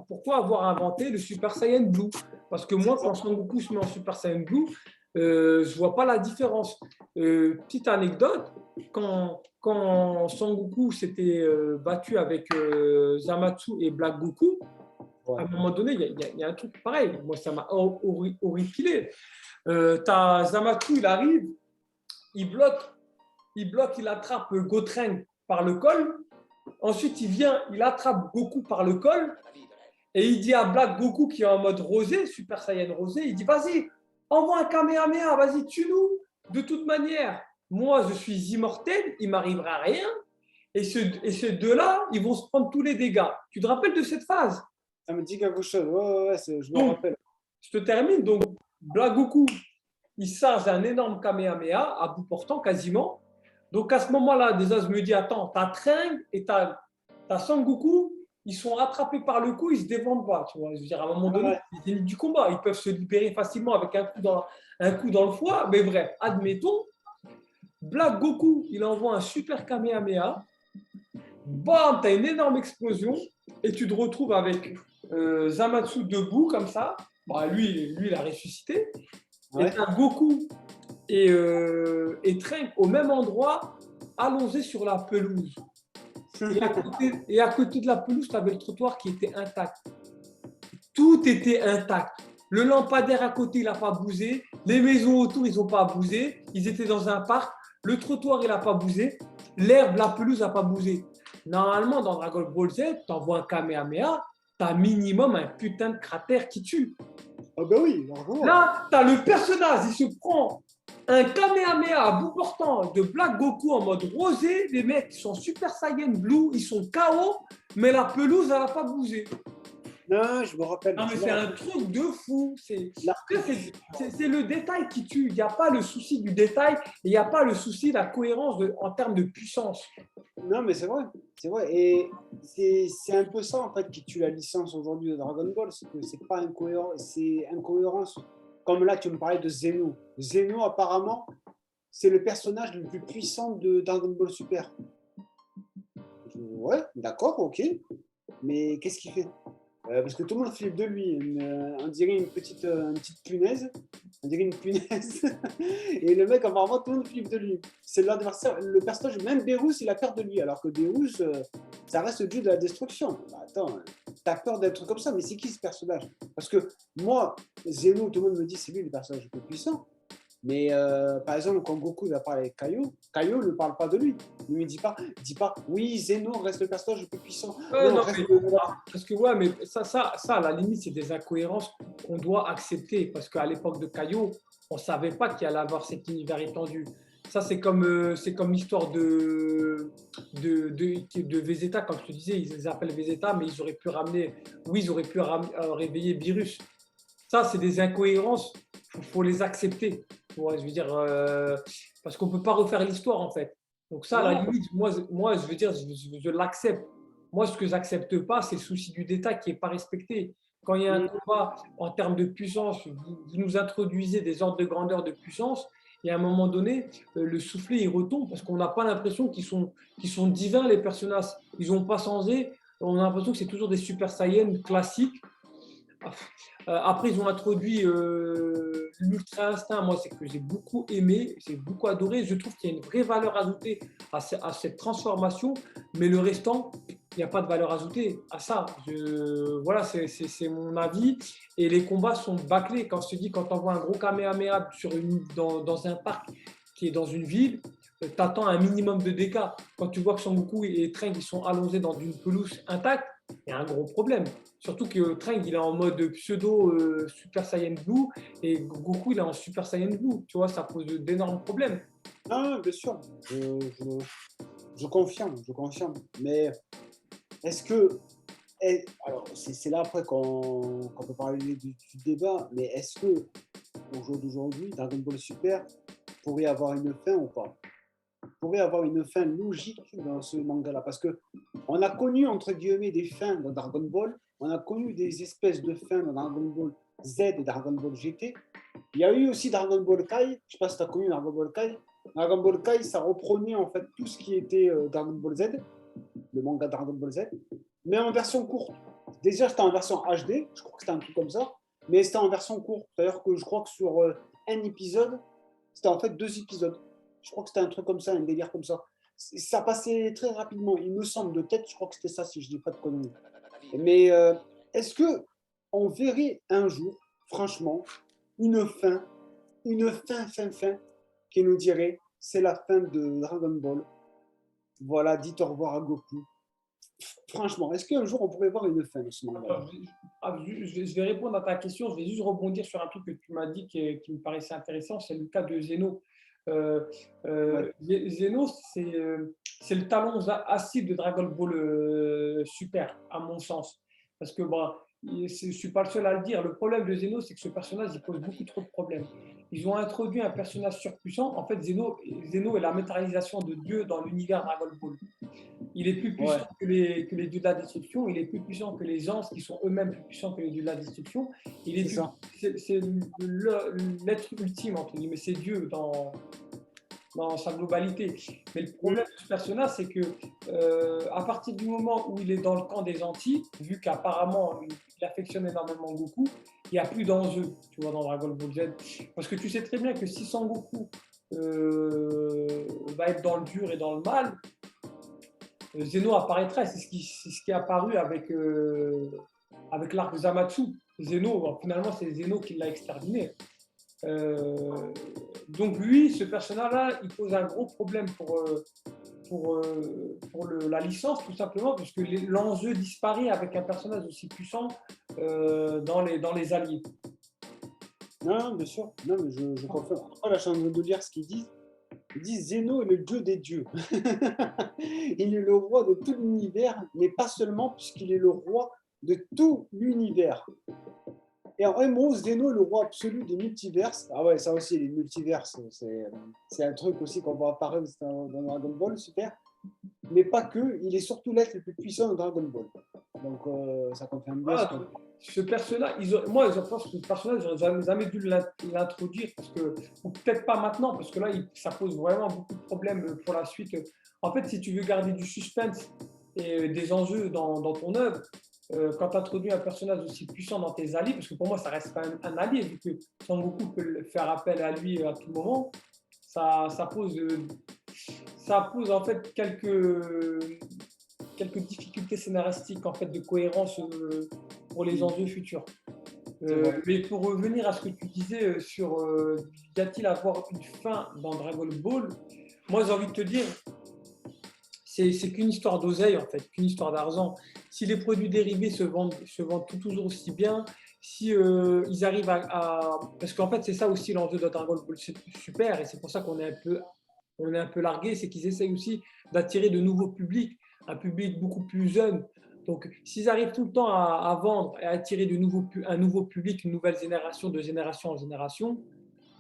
pourquoi avoir inventé le Super Saiyan Blue? Parce que moi, quand Son Goku se met en Super Saiyan Blue, je ne vois pas la différence. Petite anecdote, quand Son Goku s'était battu avec Zamatsu et Black Goku, à un moment donné, il y a un truc pareil. Moi, ça m'a horripilé. T'as Zamatsu, il arrive, il bloque, il attrape Gotreng par le col. Ensuite, il vient, il attrape Goku par le col et il dit à Black Goku qui est en mode rosé, Super Saiyan rosé, il dit vas-y, envoie un Kamehameha, vas-y, tue-nous. De toute manière, moi, je suis immortel, il ne m'arrivera rien. Et ces deux-là, ils vont se prendre tous les dégâts. Tu te rappelles de cette phase? Ça me dit quelque chose. Ouais, je me rappelle. Je te termine. Donc, Black Goku, il charge un énorme Kamehameha à bout portant quasiment. Donc, à ce moment-là, déjà, je me dis, attends, t'as Trunks et t'as Son Goku, ils sont rattrapés par le coup, ils ne se défendent pas. Tu vois. Je veux dire, à un moment donné, c'est du combat. Ils peuvent se libérer facilement avec un coup dans le foie. Mais bref, admettons, Black Goku, il envoie un super Kamehameha. Bam, tu as une énorme explosion et tu te retrouves avec Zamatsu debout comme ça. Bah, lui, il a ressuscité. Ouais. Et tu as Goku et Trunks au même endroit, allongés sur la pelouse. Et à côté de la pelouse, tu avais le trottoir qui était intact. Tout était intact. Le lampadaire à côté, il n'a pas bougé. Les maisons autour, ils n'ont pas bougé. Ils étaient dans un parc. Le trottoir, il n'a pas bougé. L'herbe, la pelouse n'a pas bougé. Normalement, dans Dragon Ball Z, tu envoies un Kamehameha, tu as minimum un putain de cratère qui tue. Ah ben oui, là, tu as le personnage, il se prend un Kamehameha à bout portant de Black Goku en mode rosé. Les mecs sont Super Saiyan Blue, ils sont KO, mais la pelouse, elle n'a pas bougé. Non, je me rappelle. Non, mais c'est un truc de fou. C'est le détail qui tue. Il n'y a pas le souci du détail et il n'y a pas le souci de la cohérence en termes de puissance. Non, mais c'est vrai. Et c'est un peu ça, en fait, qui tue la licence aujourd'hui de Dragon Ball. C'est que c'est pas incohérent, c'est incohérence. Comme là, tu me parlais de Zeno. Zeno, apparemment, c'est le personnage le plus puissant de Dragon Ball Super. Ouais, d'accord, ok. Mais qu'est-ce qu'il fait? Parce que tout le monde flippe de lui. On dirait une petite punaise. On dirait une punaise. Et le mec, apparemment, tout le monde flippe de lui. C'est l'adversaire. Le personnage, même Beerus, il a peur de lui. Alors que Beerus, ça reste le dieu de la destruction. Bah, attends, t'as peur d'un truc comme ça, mais c'est qui ce personnage? Parce que moi, Zeno, tout le monde me dit c'est lui le personnage le plus puissant. Mais par exemple, quand Goku va parler avec Kaio ne parle pas de lui. Il ne dit pas oui, Zeno reste le personnage le plus puissant. Parce que ouais, mais ça, à la limite, c'est des incohérences qu'on doit accepter. Parce qu'à l'époque de Kaio, on ne savait pas qu'il allait avoir cet univers étendu. Ça, c'est comme l'histoire de Vegeta, comme je te disais, ils les appellent Vegeta, mais ils auraient pu réveiller Beerus. Ça, c'est des incohérences, il faut les accepter. Ouais, je veux dire, parce qu'on ne peut pas refaire l'histoire, en fait. Donc ça, à la limite, moi je veux dire, je l'accepte. Moi, ce que je n'accepte pas, c'est le souci du détail qui n'est pas respecté. Quand il y a un combat en termes de puissance, vous nous introduisez des ordres de grandeur de puissance, et à un moment donné, le soufflet, il retombe parce qu'on n'a pas l'impression qu'ils sont divins, les personnages. Ils n'ont pas changé. On a l'impression que c'est toujours des Super Saiyans classiques. Après, ils ont introduit l'Ultra Instinct. Moi, c'est que j'ai beaucoup aimé, j'ai beaucoup adoré. Je trouve qu'il y a une vraie valeur ajoutée à cette transformation, mais le restant, il n'y a pas de valeur ajoutée à ça. Voilà, c'est mon avis. Et les combats sont bâclés. Quand je te dis, quand tu envoies un gros Kamehameha dans un parc qui est dans une ville, tu attends un minimum de dégâts. Quand tu vois que Son Goku et Trunks ils sont allongés dans une pelouse intacte, il y a un gros problème. Surtout que Trunks il est en mode pseudo Super Saiyan Blue et Goku il est en Super Saiyan Blue. Tu vois, ça pose d'énormes problèmes. Non, bien sûr, je confirme, je confirme. Mais est-ce que, alors c'est là après qu'on peut parler du débat, mais est-ce que au jour d'aujourd'hui, Dragon Ball Super pourrait avoir une fin ou pas? Pourrait avoir une fin logique dans ce manga-là, parce que on a connu entre guillemets des fins dans Dragon Ball, on a connu des espèces de fins dans Dragon Ball Z et Dragon Ball GT. Il y a eu aussi Dragon Ball Kai, je ne sais pas si tu as connu Dragon Ball Kai. Dragon Ball Kai, ça reprenait en fait tout ce qui était Dragon Ball Z, le manga Dragon Ball Z, mais en version courte. Déjà, c'était en version HD, je crois que c'était un truc comme ça, mais c'était en version courte. C'est-à-dire que je crois que sur un épisode, c'était en fait 2 épisodes. Je crois que c'était un truc comme ça, un délire comme ça. Ça passait très rapidement, il me semble de tête, je crois que c'était ça, si je ne dis pas de conneries. Mais est-ce que on verrait un jour, franchement, une fin, fin, qui nous dirait c'est la fin de Dragon Ball. Voilà, dites au revoir à Goku. Franchement, est-ce qu'un jour on pourrait voir une fin de ce manga? Je vais répondre à ta question. Je vais juste rebondir sur un truc que tu m'as dit qui me paraissait intéressant. C'est le cas de Zeno. Ouais. Zeno, c'est le talon acide de Dragon Ball Super, à mon sens. Parce que bon, je ne suis pas le seul à le dire. Le problème de Zeno, c'est que ce personnage, il pose beaucoup trop de problèmes. Ils ont introduit un personnage surpuissant. En fait, Zeno est la matérialisation de Dieu dans l'univers Dragon Ball. Il est plus puissant Ouais. que les dieux de la destruction, il est plus puissant que les anges qui sont eux-mêmes plus puissants que les dieux de la destruction. C'est l'être ultime, entre guillemets, c'est Dieu dans sa globalité. Mais le problème de ce personnage, c'est que à partir du moment où il est dans le camp des gentils, vu qu'apparemment il affectionne énormément Goku, il n'y a plus d'enjeu, tu vois, dans Dragon Ball Z. Parce que tu sais très bien que si Son Goku va être dans le dur et dans le mal, Zeno apparaîtrait. C'est ce qui est apparu avec l'arc de Zamatsu. Zeno, bon, finalement, c'est Zeno qui l'a exterminé. Donc lui, ce personnage-là, il pose un gros problème pour la licence, tout simplement, parce que l'enjeu disparaît avec un personnage aussi puissant dans les alliés. Non, bien sûr. Non, mais je confirme. Après, là, je suis en train de lire ce qu'ils disent. Ils disent Zeno est le dieu des dieux. Il est le roi de tout l'univers, mais pas seulement, puisqu'il est le roi de tout l'univers. Et en un mot, Zeno est le roi absolu des multiverses. Ah ouais, ça aussi, les multiverses, c'est un truc aussi qu'on voit apparaître dans Dragon Ball, super. Mais pas que, il est surtout l'être le plus puissant de Dragon Ball. Donc ça confirme bien ce personnage, moi je pense que ce personnage, j'aurais jamais dû l'introduire, ou peut-être pas maintenant, parce que là, ça pose vraiment beaucoup de problèmes pour la suite. En fait, si tu veux garder du suspense et des enjeux dans ton œuvre, quand tu introduis un personnage aussi puissant dans tes alliés, parce que pour moi, ça reste quand même un allié, vu que Son Goku peut faire appel à lui à tout moment, ça pose en fait quelques difficultés scénaristiques en fait, de cohérence pour les enjeux futurs. Mais pour revenir à ce que tu disais sur y a-t-il à avoir une fin dans Dragon Ball, moi j'ai envie de te dire, c'est qu'une histoire d'oseille en fait, qu'une histoire d'argent. Si les produits dérivés se vendent toujours aussi bien, si ils arrivent parce qu'en fait c'est ça aussi l'enjeu de Dragon Ball Super, et c'est pour ça qu'on est un peu largué, c'est qu'ils essayent aussi d'attirer de nouveaux publics, un public beaucoup plus jeune. Donc, s'ils arrivent tout le temps à vendre et à attirer un nouveau public, une nouvelle génération, de génération en génération,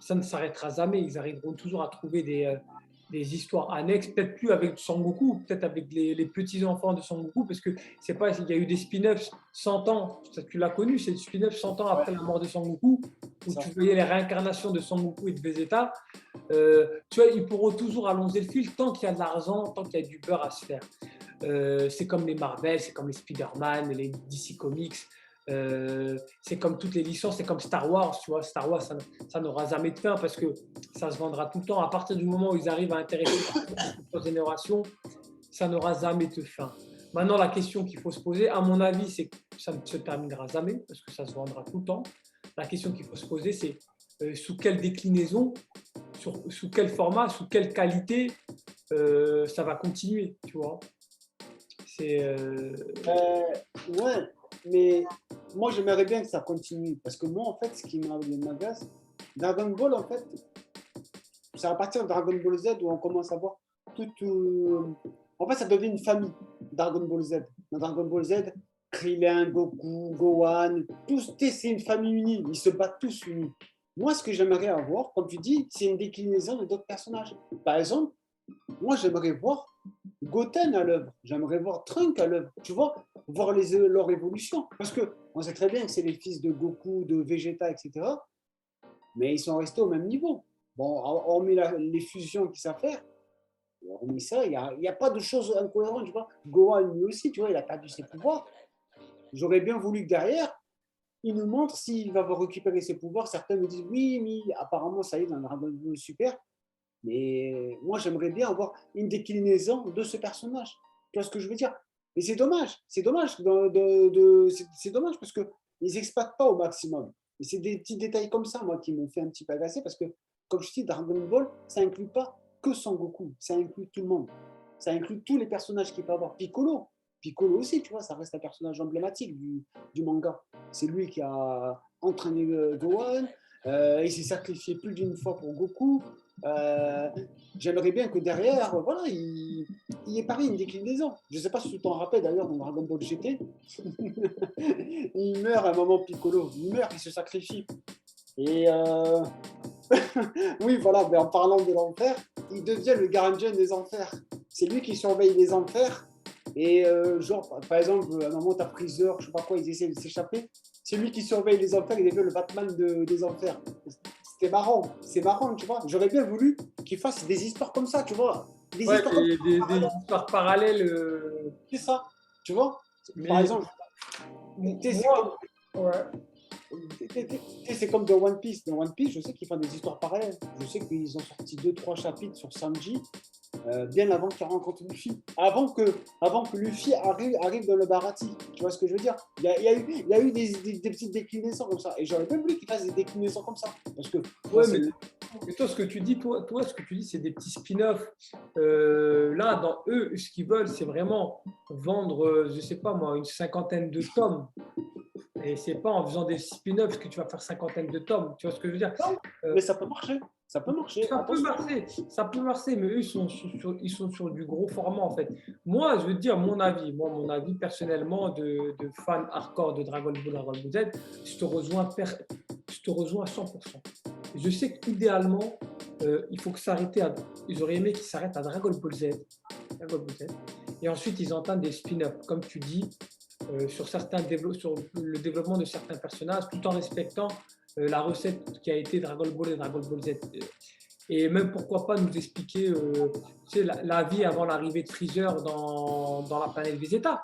ça ne s'arrêtera jamais. Ils arriveront toujours à trouver des histoires annexes, peut-être plus avec Son Goku, peut-être avec les petits-enfants de Son Goku, parce que c'est pas, il y a eu des spin-offs 100 ans, tu l'as connu, c'est le spin-off 100 ans après la mort de Son Goku, où tu voyais les réincarnations de Son Goku et de Vegeta. Tu vois, ils pourront toujours allonger le fil tant qu'il y a de l'argent, tant qu'il y a du beurre à se faire. C'est comme les Marvel, c'est comme les Spider-Man, les DC Comics, c'est comme toutes les licences, c'est comme Star Wars, tu vois. Star Wars, ça n'aura jamais de fin parce que ça se vendra tout le temps. À partir du moment où ils arrivent à intéresser la génération, ça n'aura jamais de fin. Maintenant, la question qu'il faut se poser, à mon avis, c'est que ça ne se terminera jamais parce que ça se vendra tout le temps. La question qu'il faut se poser, c'est sous quelle déclinaison, sous quel format, sous quelle qualité ça va continuer, tu vois. C'est Ouais, mais moi j'aimerais bien que ça continue parce que moi en fait ce qui m'agace, Dragon Ball en fait, c'est à partir de Dragon Ball Z où on commence à voir tout. En fait, ça devient une famille, Dragon Ball Z. Dans Dragon Ball Z, Krillin, Goku, Gohan, tous, c'est une famille unie. Ils se battent tous unis. Moi, ce que j'aimerais avoir, comme tu dis, c'est une déclinaison de d'autres personnages. Par exemple, moi, j'aimerais voir Goten à l'œuvre. J'aimerais voir Trunk à l'œuvre. Tu vois, voir leur évolution. Parce que on sait très bien que c'est les fils de Goku, de Vegeta, etc. Mais ils sont restés au même niveau. Bon, hormis les fusions qu'ils savent faire, hormis ça, il n'y a pas de choses incohérentes. Tu vois. Gohan, lui aussi, tu vois, il a perdu ses pouvoirs. J'aurais bien voulu que derrière, il nous montre s'il va récupérer ses pouvoirs. Certains me disent oui, mais apparemment, ça y est, dans Dragon Ball Super. Mais moi, j'aimerais bien avoir une déclinaison de ce personnage. Tu vois ce que je veux dire? Et c'est dommage. C'est dommage. C'est dommage parce qu'ils n'exploitent pas au maximum. Et c'est des petits détails comme ça, moi, qui m'ont fait un petit peu agacer parce que, comme je dis, Dragon Ball, ça inclut pas que Son Goku. Ça inclut tout le monde. Ça inclut tous les personnages qu'il peut avoir. Piccolo. Piccolo aussi, tu vois, ça reste un personnage emblématique du manga. C'est lui qui a entraîné Gohan. Il s'est sacrifié plus d'une fois pour Goku. Euh, J'aimerais bien que derrière, voilà, il y ait pareil une déclinaison. Je ne sais pas si tu t'en rappelles d'ailleurs dans Dragon Ball GT. Il meurt à un moment Piccolo. Il meurt, il se sacrifie. Et oui, voilà, mais en parlant de l'enfer, il devient le gardien des enfers. C'est lui qui surveille les enfers. Et genre, par exemple, à un moment, tu as Freezer, je sais pas quoi, ils essaient de s'échapper. C'est lui qui surveille les enfers, il devient le Batman des enfers. C'était marrant, c'est marrant, tu vois. J'aurais bien voulu qu'il fasse des histoires comme ça, tu vois. Des ouais, histoires comme des histoires parallèles. c'est ça, tu vois. Par Mais exemple, moi, ouais. c'est comme dans One Piece. Dans One Piece, je sais qu'ils font des histoires parallèles. Je sais qu'ils ont sorti 2-3 chapitres sur Sanji, bien avant qu'il rencontre Luffy. Avant que Luffy arrive dans le Barati. Tu vois ce que je veux dire? Il y a eu des petites déclinaisons comme ça. Et j'aurais bien voulu qu'ils fassent des déclinaisons comme ça. Parce que Ouais, mais toi, ce que tu dis, ce que tu dis, c'est des petits spin-offs. Là, dans eux, ce qu'ils veulent, c'est vraiment vendre, je sais pas moi, une cinquantaine de tomes. Et c'est pas en faisant des spin-offs que tu vas faire cinquantaine de tomes. Tu vois ce que je veux dire? non, mais ça peut marcher. Ça peut marcher. Ça peut marcher, mais eux, ils sont sur du gros format en fait. Moi, je veux te dire mon avis personnellement de fan hardcore de Dragon Ball Z, je te rejoins à 100%. Je sais qu'idéalement, il faut que s'arrêter ils auraient aimé qu'ils s'arrêtent à Dragon Ball Z, et ensuite ils entament des spin-offs, comme tu dis, sur sur le développement de certains personnages, tout en respectant la recette qui a été Dragon Ball et Dragon Ball Z. Et même pourquoi pas nous expliquer tu sais, la vie avant l'arrivée de Freezer dans la planète Vegeta.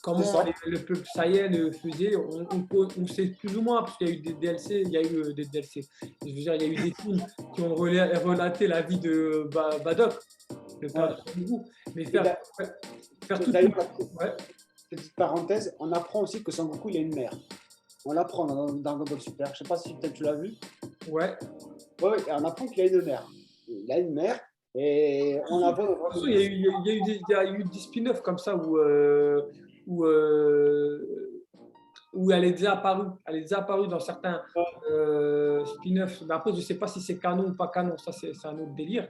Comment le peuple Saiyan faisait, on sait plus ou moins, parce qu'il y a eu des DLC, il y a eu des DLC. Je veux dire, il y a eu des films qui ont relaté la vie de Badok, le père de Son Goku. Mais faire tout. Ouais. Petite parenthèse, on apprend aussi que Son Goku il a une mère. On l'apprend dans Dragon Ball Super. Je sais pas si peut-être tu l'as vu. Ouais. Ouais, on apprend qu'il a une mère. Il a une mère et on a il y a eu des spin-offs comme ça où, où elle est déjà apparue. Elle est déjà apparue dans certains spin-offs. Mais après, je ne sais pas si c'est canon ou pas canon. Ça, c'est un autre délire.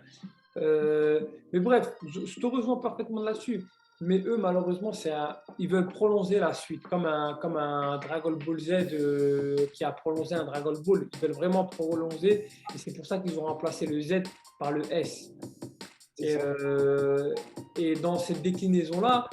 Mais bref, je te rejoins parfaitement là-dessus. Mais eux, malheureusement, ils veulent prolonger la suite, comme un Dragon Ball Z qui a prolongé un Dragon Ball. Ils veulent vraiment prolonger, et c'est pour ça qu'ils ont remplacé le Z par le S. Et dans cette déclinaison-là,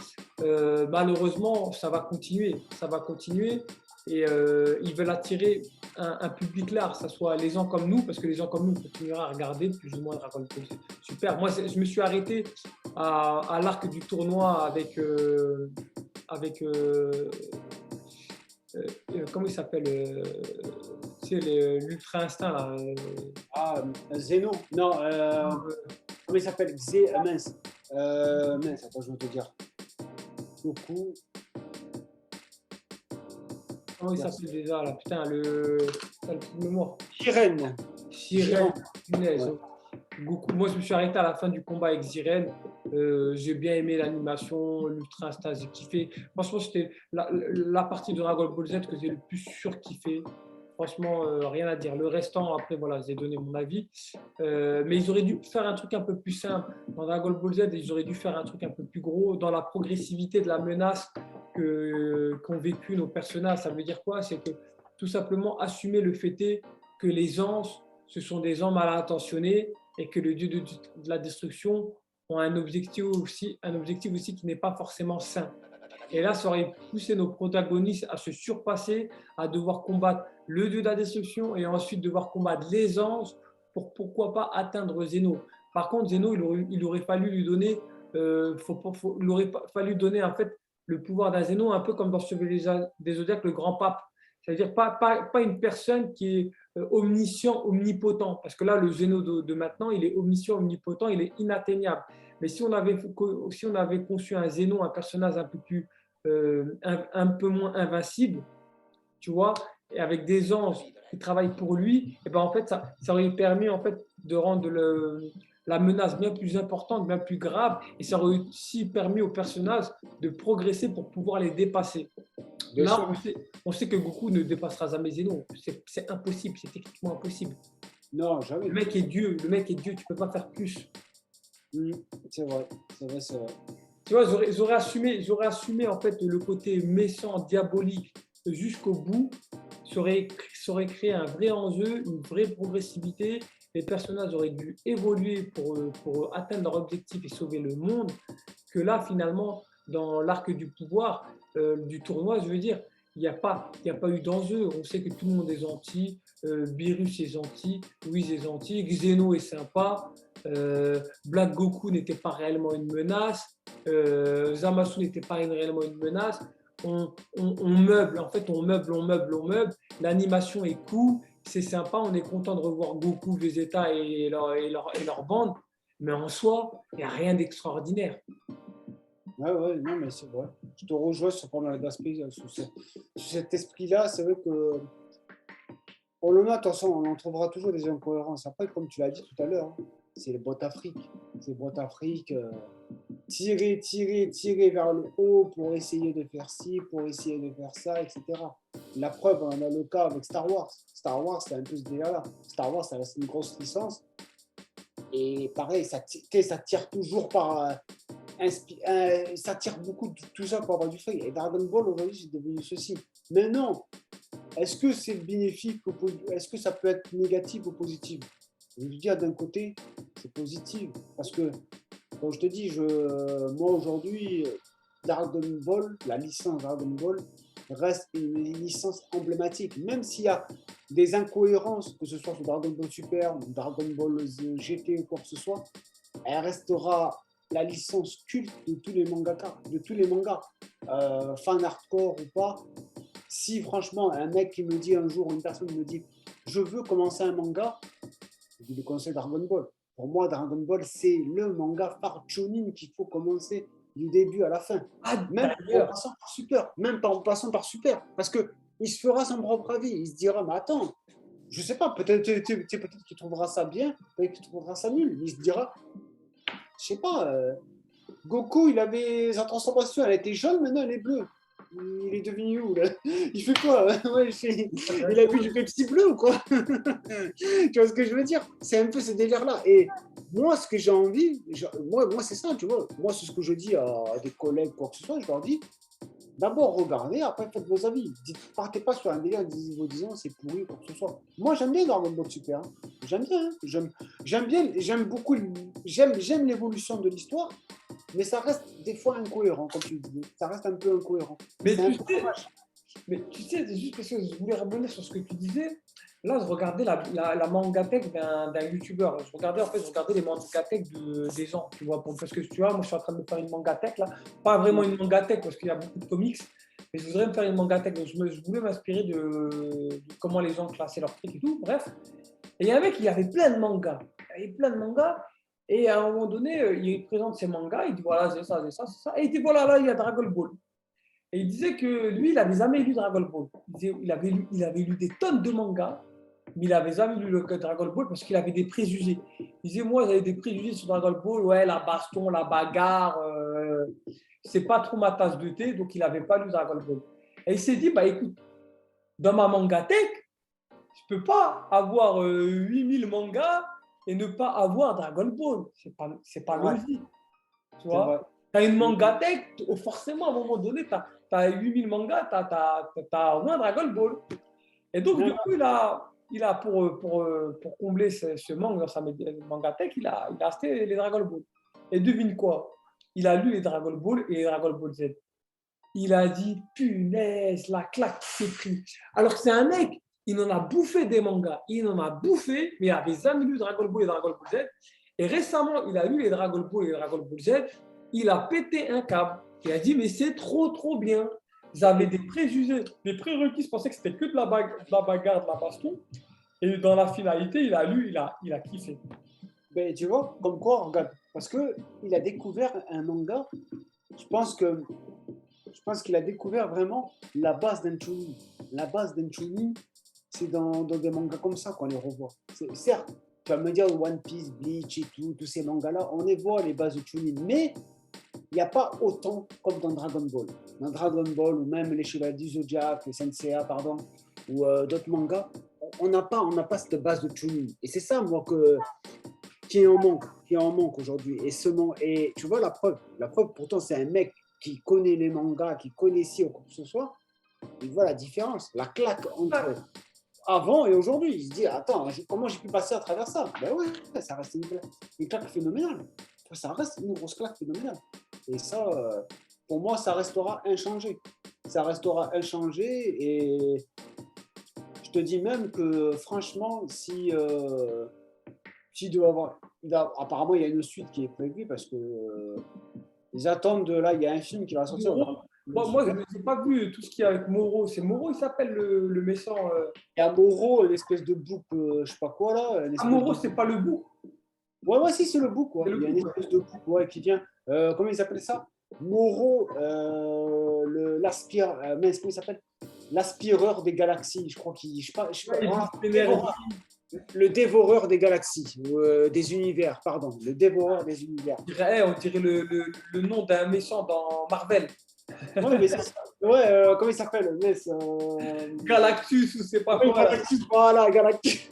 malheureusement, ça va continuer. Ça va continuer. Et ils veulent attirer un public large, que ce soit les gens comme nous, parce que les gens comme nous continueront à regarder plus ou moins Dragon Ball. Super. Moi, je me suis arrêté à l'arc du tournoi avec comment il s'appelle c'est l'Ultra Instinct là. Zeno. Non, comment il s'appelle? Mince. Mince, attends, je vais te dire. Goku, Comment il s'appelle déjà là? Putain, le truc de mémoire. Jiren. Jiren, punaise. Ouais. Goku. Moi, je me suis arrêté à la fin du combat avec Jiren. J'ai bien aimé l'animation, l'Ultra Instinct, j'ai kiffé. Franchement, c'était la partie de Dragon Ball Z que j'ai le plus surkiffé. Franchement, rien à dire. Le restant, après, voilà, j'ai donné mon avis. Mais ils auraient dû faire un truc un peu plus simple. Dans Dragon Ball Z, ils auraient dû faire un truc un peu plus gros. Dans la progressivité de la menace qu'ont vécu nos personnages, ça veut dire quoi? C'est que tout simplement assumer le fait est que les anges, ce sont des gens mal intentionnés et que le dieu de la destruction ont un objectif aussi qui n'est pas forcément sain. Et là, ça aurait poussé nos protagonistes à se surpasser, à devoir combattre le dieu de la destruction et ensuite devoir combattre les anges pour pourquoi pas atteindre Zeno. Par contre, Zeno, il aurait fallu lui donner, il aurait fallu donner en fait le pouvoir d'un Zeno un peu comme dans Chevalier des Zodiacs, le grand pape. C'est-à-dire pas une personne qui est omniscient, omnipotent. Parce que là, le Zeno de maintenant, il est omniscient, omnipotent, il est inatteignable. Mais si on avait conçu un Zeno, un personnage un peu plus, un peu moins invincible, tu vois, et avec des anges qui travaillent pour lui, et ben en fait, ça aurait permis en fait de rendre la menace bien plus importante, bien plus grave, et ça aurait aussi permis aux personnages de progresser pour pouvoir les dépasser. Bien Là, sûr. on sait que Goku ne dépassera jamais Zeno. C'est impossible, c'est techniquement impossible. Non, jamais. Le mec est Dieu, tu ne peux pas faire plus. C'est vrai, c'est vrai, c'est vrai. Tu vois, j'aurais assumé en fait le côté méchant, diabolique jusqu'au bout. Ça aurait créé un vrai enjeu, une vraie progressivité. Les personnages auraient dû évoluer pour atteindre leur objectif et sauver le monde. Que là, finalement, dans l'arc du pouvoir, du tournoi, je veux dire, il n'y a pas eu d'enjeu. On sait que tout le monde est gentil, Beerus est gentil, Whis est gentil, Xeno est sympa, Black Goku n'était pas réellement une menace, Zamasu n'était pas réellement une menace. On meuble, en fait, on meuble. L'animation est cool, c'est sympa, on est content de revoir Goku, Vegeta et leur bande, mais en soi, il n'y a rien d'extraordinaire. Ouais, non, mais c'est vrai. Je te rejoins sur pas mal d'aspects, sur cet esprit-là. C'est vrai que pour le moment, de toute façon, on en trouvera toujours des incohérences. Après, comme tu l'as dit tout à l'heure, hein, c'est les boîtes Afrique. C'est boîtes Afrique. Tirer vers le haut pour essayer de faire ci, pour essayer de faire ça, etc. La preuve, on a le cas avec Star Wars. Star Wars, c'est un peu ce délire-là. Star Wars, ça reste une grosse licence. Et pareil, ça tire toujours par... ça tire beaucoup de tout ça pour avoir du fric. Et Dragon Ball, aujourd'hui, c'est devenu ceci. Mais non, est-ce que c'est bénéfique ou est-ce que ça peut être négatif ou positif? Je veux dire, d'un côté, c'est positif. Parce que, comme je te dis, moi aujourd'hui, Dragon Ball, la licence Dragon Ball, reste une licence emblématique. Même s'il y a des incohérences, que ce soit sur Dragon Ball Super, Dragon Ball GT ou quoi que ce soit, elle restera la licence culte de tous les mangaka, de tous les mangas, fan hardcore ou pas. Si franchement un mec qui me dit un jour, une personne me dit je veux commencer un manga, je lui conseille Dragon Ball. Pour moi, Dragon Ball, c'est le manga phare shonen qu'il faut commencer du début à la fin. Même en passant par Super. Même en passant par Super. Parce qu'il se fera son propre avis. Il se dira, mais attends, je sais pas, peut-être qu'il trouvera ça bien, peut-être qu'il trouvera ça nul. Il se dira, je sais pas, Goku, il avait sa transformation, elle était jaune, maintenant elle est bleue. Il est devenu où là? Il fait quoi? Ouais, il a bu du Pepsi bleu ou quoi? Tu vois ce que je veux dire? C'est un peu ce délire-là. Et moi, ce que j'ai envie, moi c'est ça, tu vois. Moi, c'est ce que je dis à des collègues, quoi que ce soit, je leur dis, d'abord regardez, après faites vos avis. Partez pas sur un délire en vous disant c'est pourri, quoi que ce soit. Moi, j'aime bien Dragon Ball Super. Hein. J'aime bien. Hein. J'aime beaucoup, j'aime l'évolution de l'histoire. Mais ça reste des fois incohérent, comme tu dis. Ça reste un peu incohérent. Mais tu sais, c'est juste parce que je voulais rebondir sur ce que tu disais. Là, je regardais la mangatech d'un youtubeur. Je regardais les mangatech des gens, tu vois. Parce que tu vois, moi, je suis en train de me faire une mangatech, là. Pas vraiment une mangatech, parce qu'il y a beaucoup de comics. Mais je voudrais me faire une mangatech. Donc, je voulais m'inspirer de comment les gens classaient leurs trucs et tout. Bref. Et il y a un mec qui avait plein de mangas. Il avait plein de mangas. Et à un moment donné, il présente ses mangas, il dit voilà, c'est ça, c'est ça, c'est ça. Et il dit voilà, là, il y a Dragon Ball. Et il disait que lui, il n'avait jamais lu Dragon Ball. Il avait lu des tonnes de mangas, mais il n'avait jamais lu le Dragon Ball parce qu'il avait des préjugés. Il disait moi, j'avais des préjugés sur Dragon Ball, ouais, la baston, la bagarre, c'est pas trop ma tasse de thé, donc il n'avait pas lu Dragon Ball. Et il s'est dit, bah écoute, dans ma mangathèque, je peux pas avoir 8000 mangas et ne pas avoir Dragon Ball. C'est pas Ouais, logique. Tu c'est vrai. vois, tu as une mangathèque, forcément, à un moment donné, tu as 8000 mangas, tu as au moins Dragon Ball. Et donc, du Ouais, coup, il a pour combler ce manque dans sa mangathèque, il a acheté les Dragon Ball. Et devine quoi? Il a lu les Dragon Ball et les Dragon Ball Z. Il a dit, punaise, la claque qui s'est pris. Alors que c'est un mec, il en a bouffé des mangas, il en a bouffé, mais il avait jamais lu Dragon Ball et Dragon Ball Z. Et récemment, il a lu les Dragon Ball et les Dragon Ball Z, il a pété un câble. Il a dit, mais c'est trop, trop bien. J'avais des préjugés, des prérequis, je pensais que c'était que de la bagarre, de la baston. Et dans la finalité, il a lu, il a kiffé. ben, tu vois, comme quoi, regarde, parce qu'il a découvert un manga, je pense que je pense qu'il a découvert vraiment la base d'un Chunin. La base d'un Chunin, c'est dans des mangas comme ça qu'on les revoit. Certes, tu vas me dire One Piece, Bleach et tout, tous ces mangas-là, on les voit les bases de Chunin, mais il n'y a pas autant comme dans Dragon Ball. Dans Dragon Ball, ou même les Chevaliers du Zodiac, les Senseiya, pardon, ou d'autres mangas, on n'a pas cette base de Chunin. Et c'est ça, moi, qui est en manque aujourd'hui. Et tu vois la preuve, pourtant, c'est un mec qui connaît les mangas, qui connaît ci ou quoi que ce soit. Il voit la différence, la claque entre avant et aujourd'hui. Il se dit, attends, comment j'ai pu passer à travers ça? Ben ouais, ça reste une claque phénoménale. Ça reste une grosse claque phénoménale. Et ça, pour moi, ça restera inchangé. Ça restera inchangé. Et je te dis même que, franchement, s'il doit avoir. Apparemment, il y a une suite qui est prévue parce que ils attendent de là. Il y a un film qui va sortir. Moro, moi, je n'ai pas vu tout ce qu'il y a avec Moro. C'est Moro, il s'appelle le méchant. Il y a Moro, une espèce de bouc, je sais pas quoi là. Une Ah, espèce Moro, de... c'est pas le bout. Ouais, ouais, si, c'est le bouc. C'est Ouais. le Il y a une bout, ouais. espèce de bouc ouais, qui vient. Comment ils appellent ça? Moro, mais comment il s'appelle? L'aspireur des galaxies. Je crois qu'il. Je sais pas, Ouais, il voilà, bouffe l'énergie. le dévoreur des galaxies, des univers, pardon. Le dévoreur des univers. On dirait le nom d'un méchant dans Marvel. Ouais, mais c'est ça. Ouais, comment il s'appelle? Galactus ou c'est pas Oui, quoi là. Galactus, voilà, Galactus.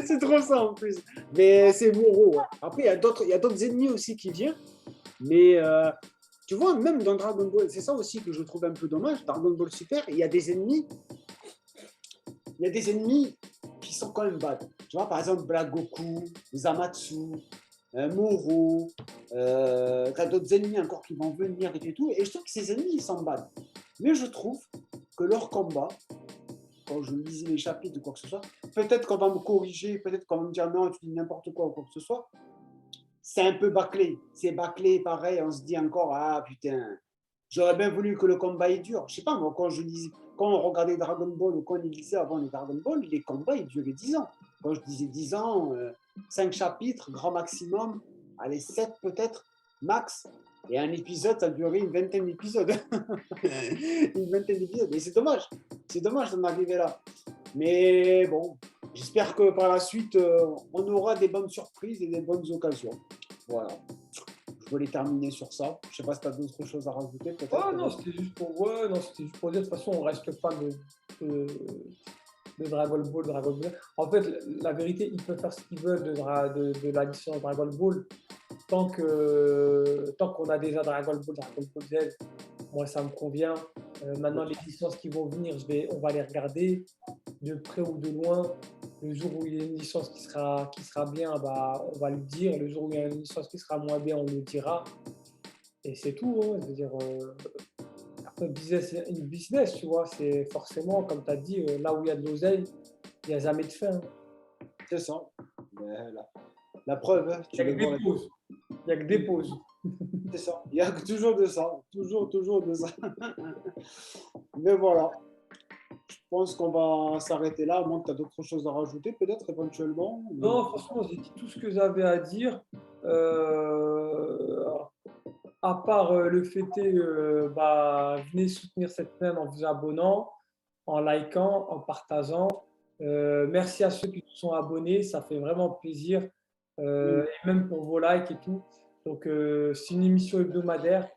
C'est trop ça en plus. Mais c'est Moro. Ouais. Après, il y a d'autres ennemis aussi qui viennent. Mais tu vois, même dans Dragon Ball, c'est ça aussi que je trouve un peu dommage. Dragon Ball Super, il y a des ennemis qui sont quand même bad. Tu vois, par exemple, Black Goku, Zamatsu, Moro, t'as d'autres ennemis encore qui vont venir et tout. Et je trouve que ces ennemis, ils sont bad. Mais je trouve que leur combat, quand je lisais les chapitres ou quoi que ce soit, peut-être qu'on va me corriger, peut-être qu'on va me dire non, tu dis n'importe quoi ou quoi que ce soit. C'est un peu bâclé. C'est bâclé, pareil, on se dit encore, ah putain, j'aurais bien voulu que le combat est dur. Je sais pas, moi, quand on regardait Dragon Ball ou quand on lisait avant les Dragon Ball, les combats, ils duraient 10 ans. Quand je disais 10 ans, 5 chapitres, grand maximum, allez, 7 peut-être, max. Et un épisode, ça durait une vingtaine d'épisodes. Une vingtaine d'épisodes. Et c'est dommage. C'est dommage d'en arriver là. Mais bon, j'espère que par la suite, on aura des bonnes surprises et des bonnes occasions. Voilà. Je voulais terminer sur ça. Je ne sais pas si tu as d'autres choses à rajouter. Oh non, c'était juste pour dire, de toute façon, on reste fan de Dragon Ball, Dragon Ball. En fait, la vérité, ils peuvent faire ce qu'ils veulent de la licence Dragon Ball. Tant qu'on a déjà Dragon Ball Z, moi ça me convient. Maintenant, les licences qui vont venir, on va les regarder de près ou de loin. Le jour où il y a une licence qui sera bien, bah, on va le dire. Le jour où il y a une licence qui sera moins bien, on le dira. Et c'est tout. Hein. Je veux dire, après, business, tu vois, c'est forcément, comme tu as dit, là où il y a de l'oseille, il n'y a jamais de fin. C'est ça. La preuve, hein, il n'y a que des pauses. Il n'y a que des pauses. C'est ça. Il y a toujours de ça. Toujours de ça. Mais voilà. Je pense qu'on va s'arrêter là, à moins que tu as d'autres choses à rajouter, peut-être éventuellement. Non, franchement, j'ai dit tout ce que j'avais à dire. Euh, à part le fait venez soutenir cette chaîne en vous abonnant, en likant, en partageant. Merci à ceux qui se sont abonnés, ça fait vraiment plaisir. Et même pour vos likes et tout. Donc, c'est une émission hebdomadaire.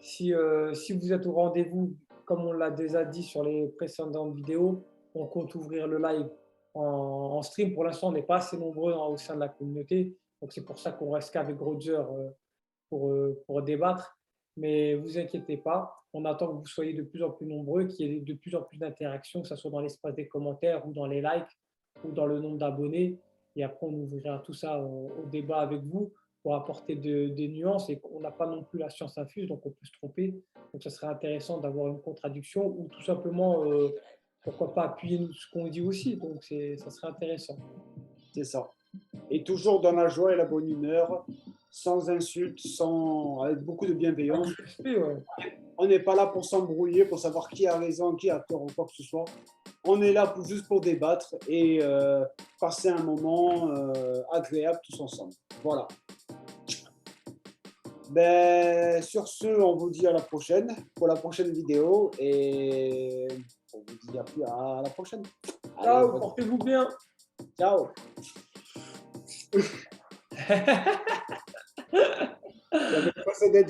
Si vous êtes au rendez-vous, comme on l'a déjà dit sur les précédentes vidéos, on compte ouvrir le live en stream. Pour l'instant, on n'est pas assez nombreux au sein de la communauté. Donc, c'est pour ça qu'on reste qu'avec Roger pour débattre. Mais vous inquiétez pas, on attend que vous soyez de plus en plus nombreux, qu'il y ait de plus en plus d'interactions, que ce soit dans l'espace des commentaires ou dans les likes ou dans le nombre d'abonnés. Et après, on ouvrira tout ça au débat avec vous pour apporter des nuances. Et on n'a pas non plus la science infuse, donc on peut se tromper. Donc, ça serait intéressant d'avoir une contradiction ou tout simplement, pourquoi pas appuyer ce qu'on dit aussi. Donc, ça serait intéressant. C'est ça. Et toujours dans la joie et la bonne humeur, sans insultes, avec beaucoup de bienveillance. On n'est pas là pour s'embrouiller, pour savoir qui a raison, qui a tort ou quoi que ce soit. On est là juste pour débattre et passer un moment agréable tous ensemble. Voilà. Ben, sur ce, on vous dit à la prochaine pour la prochaine vidéo et on vous dit à la prochaine. Ciao, portez-vous bien. Ciao.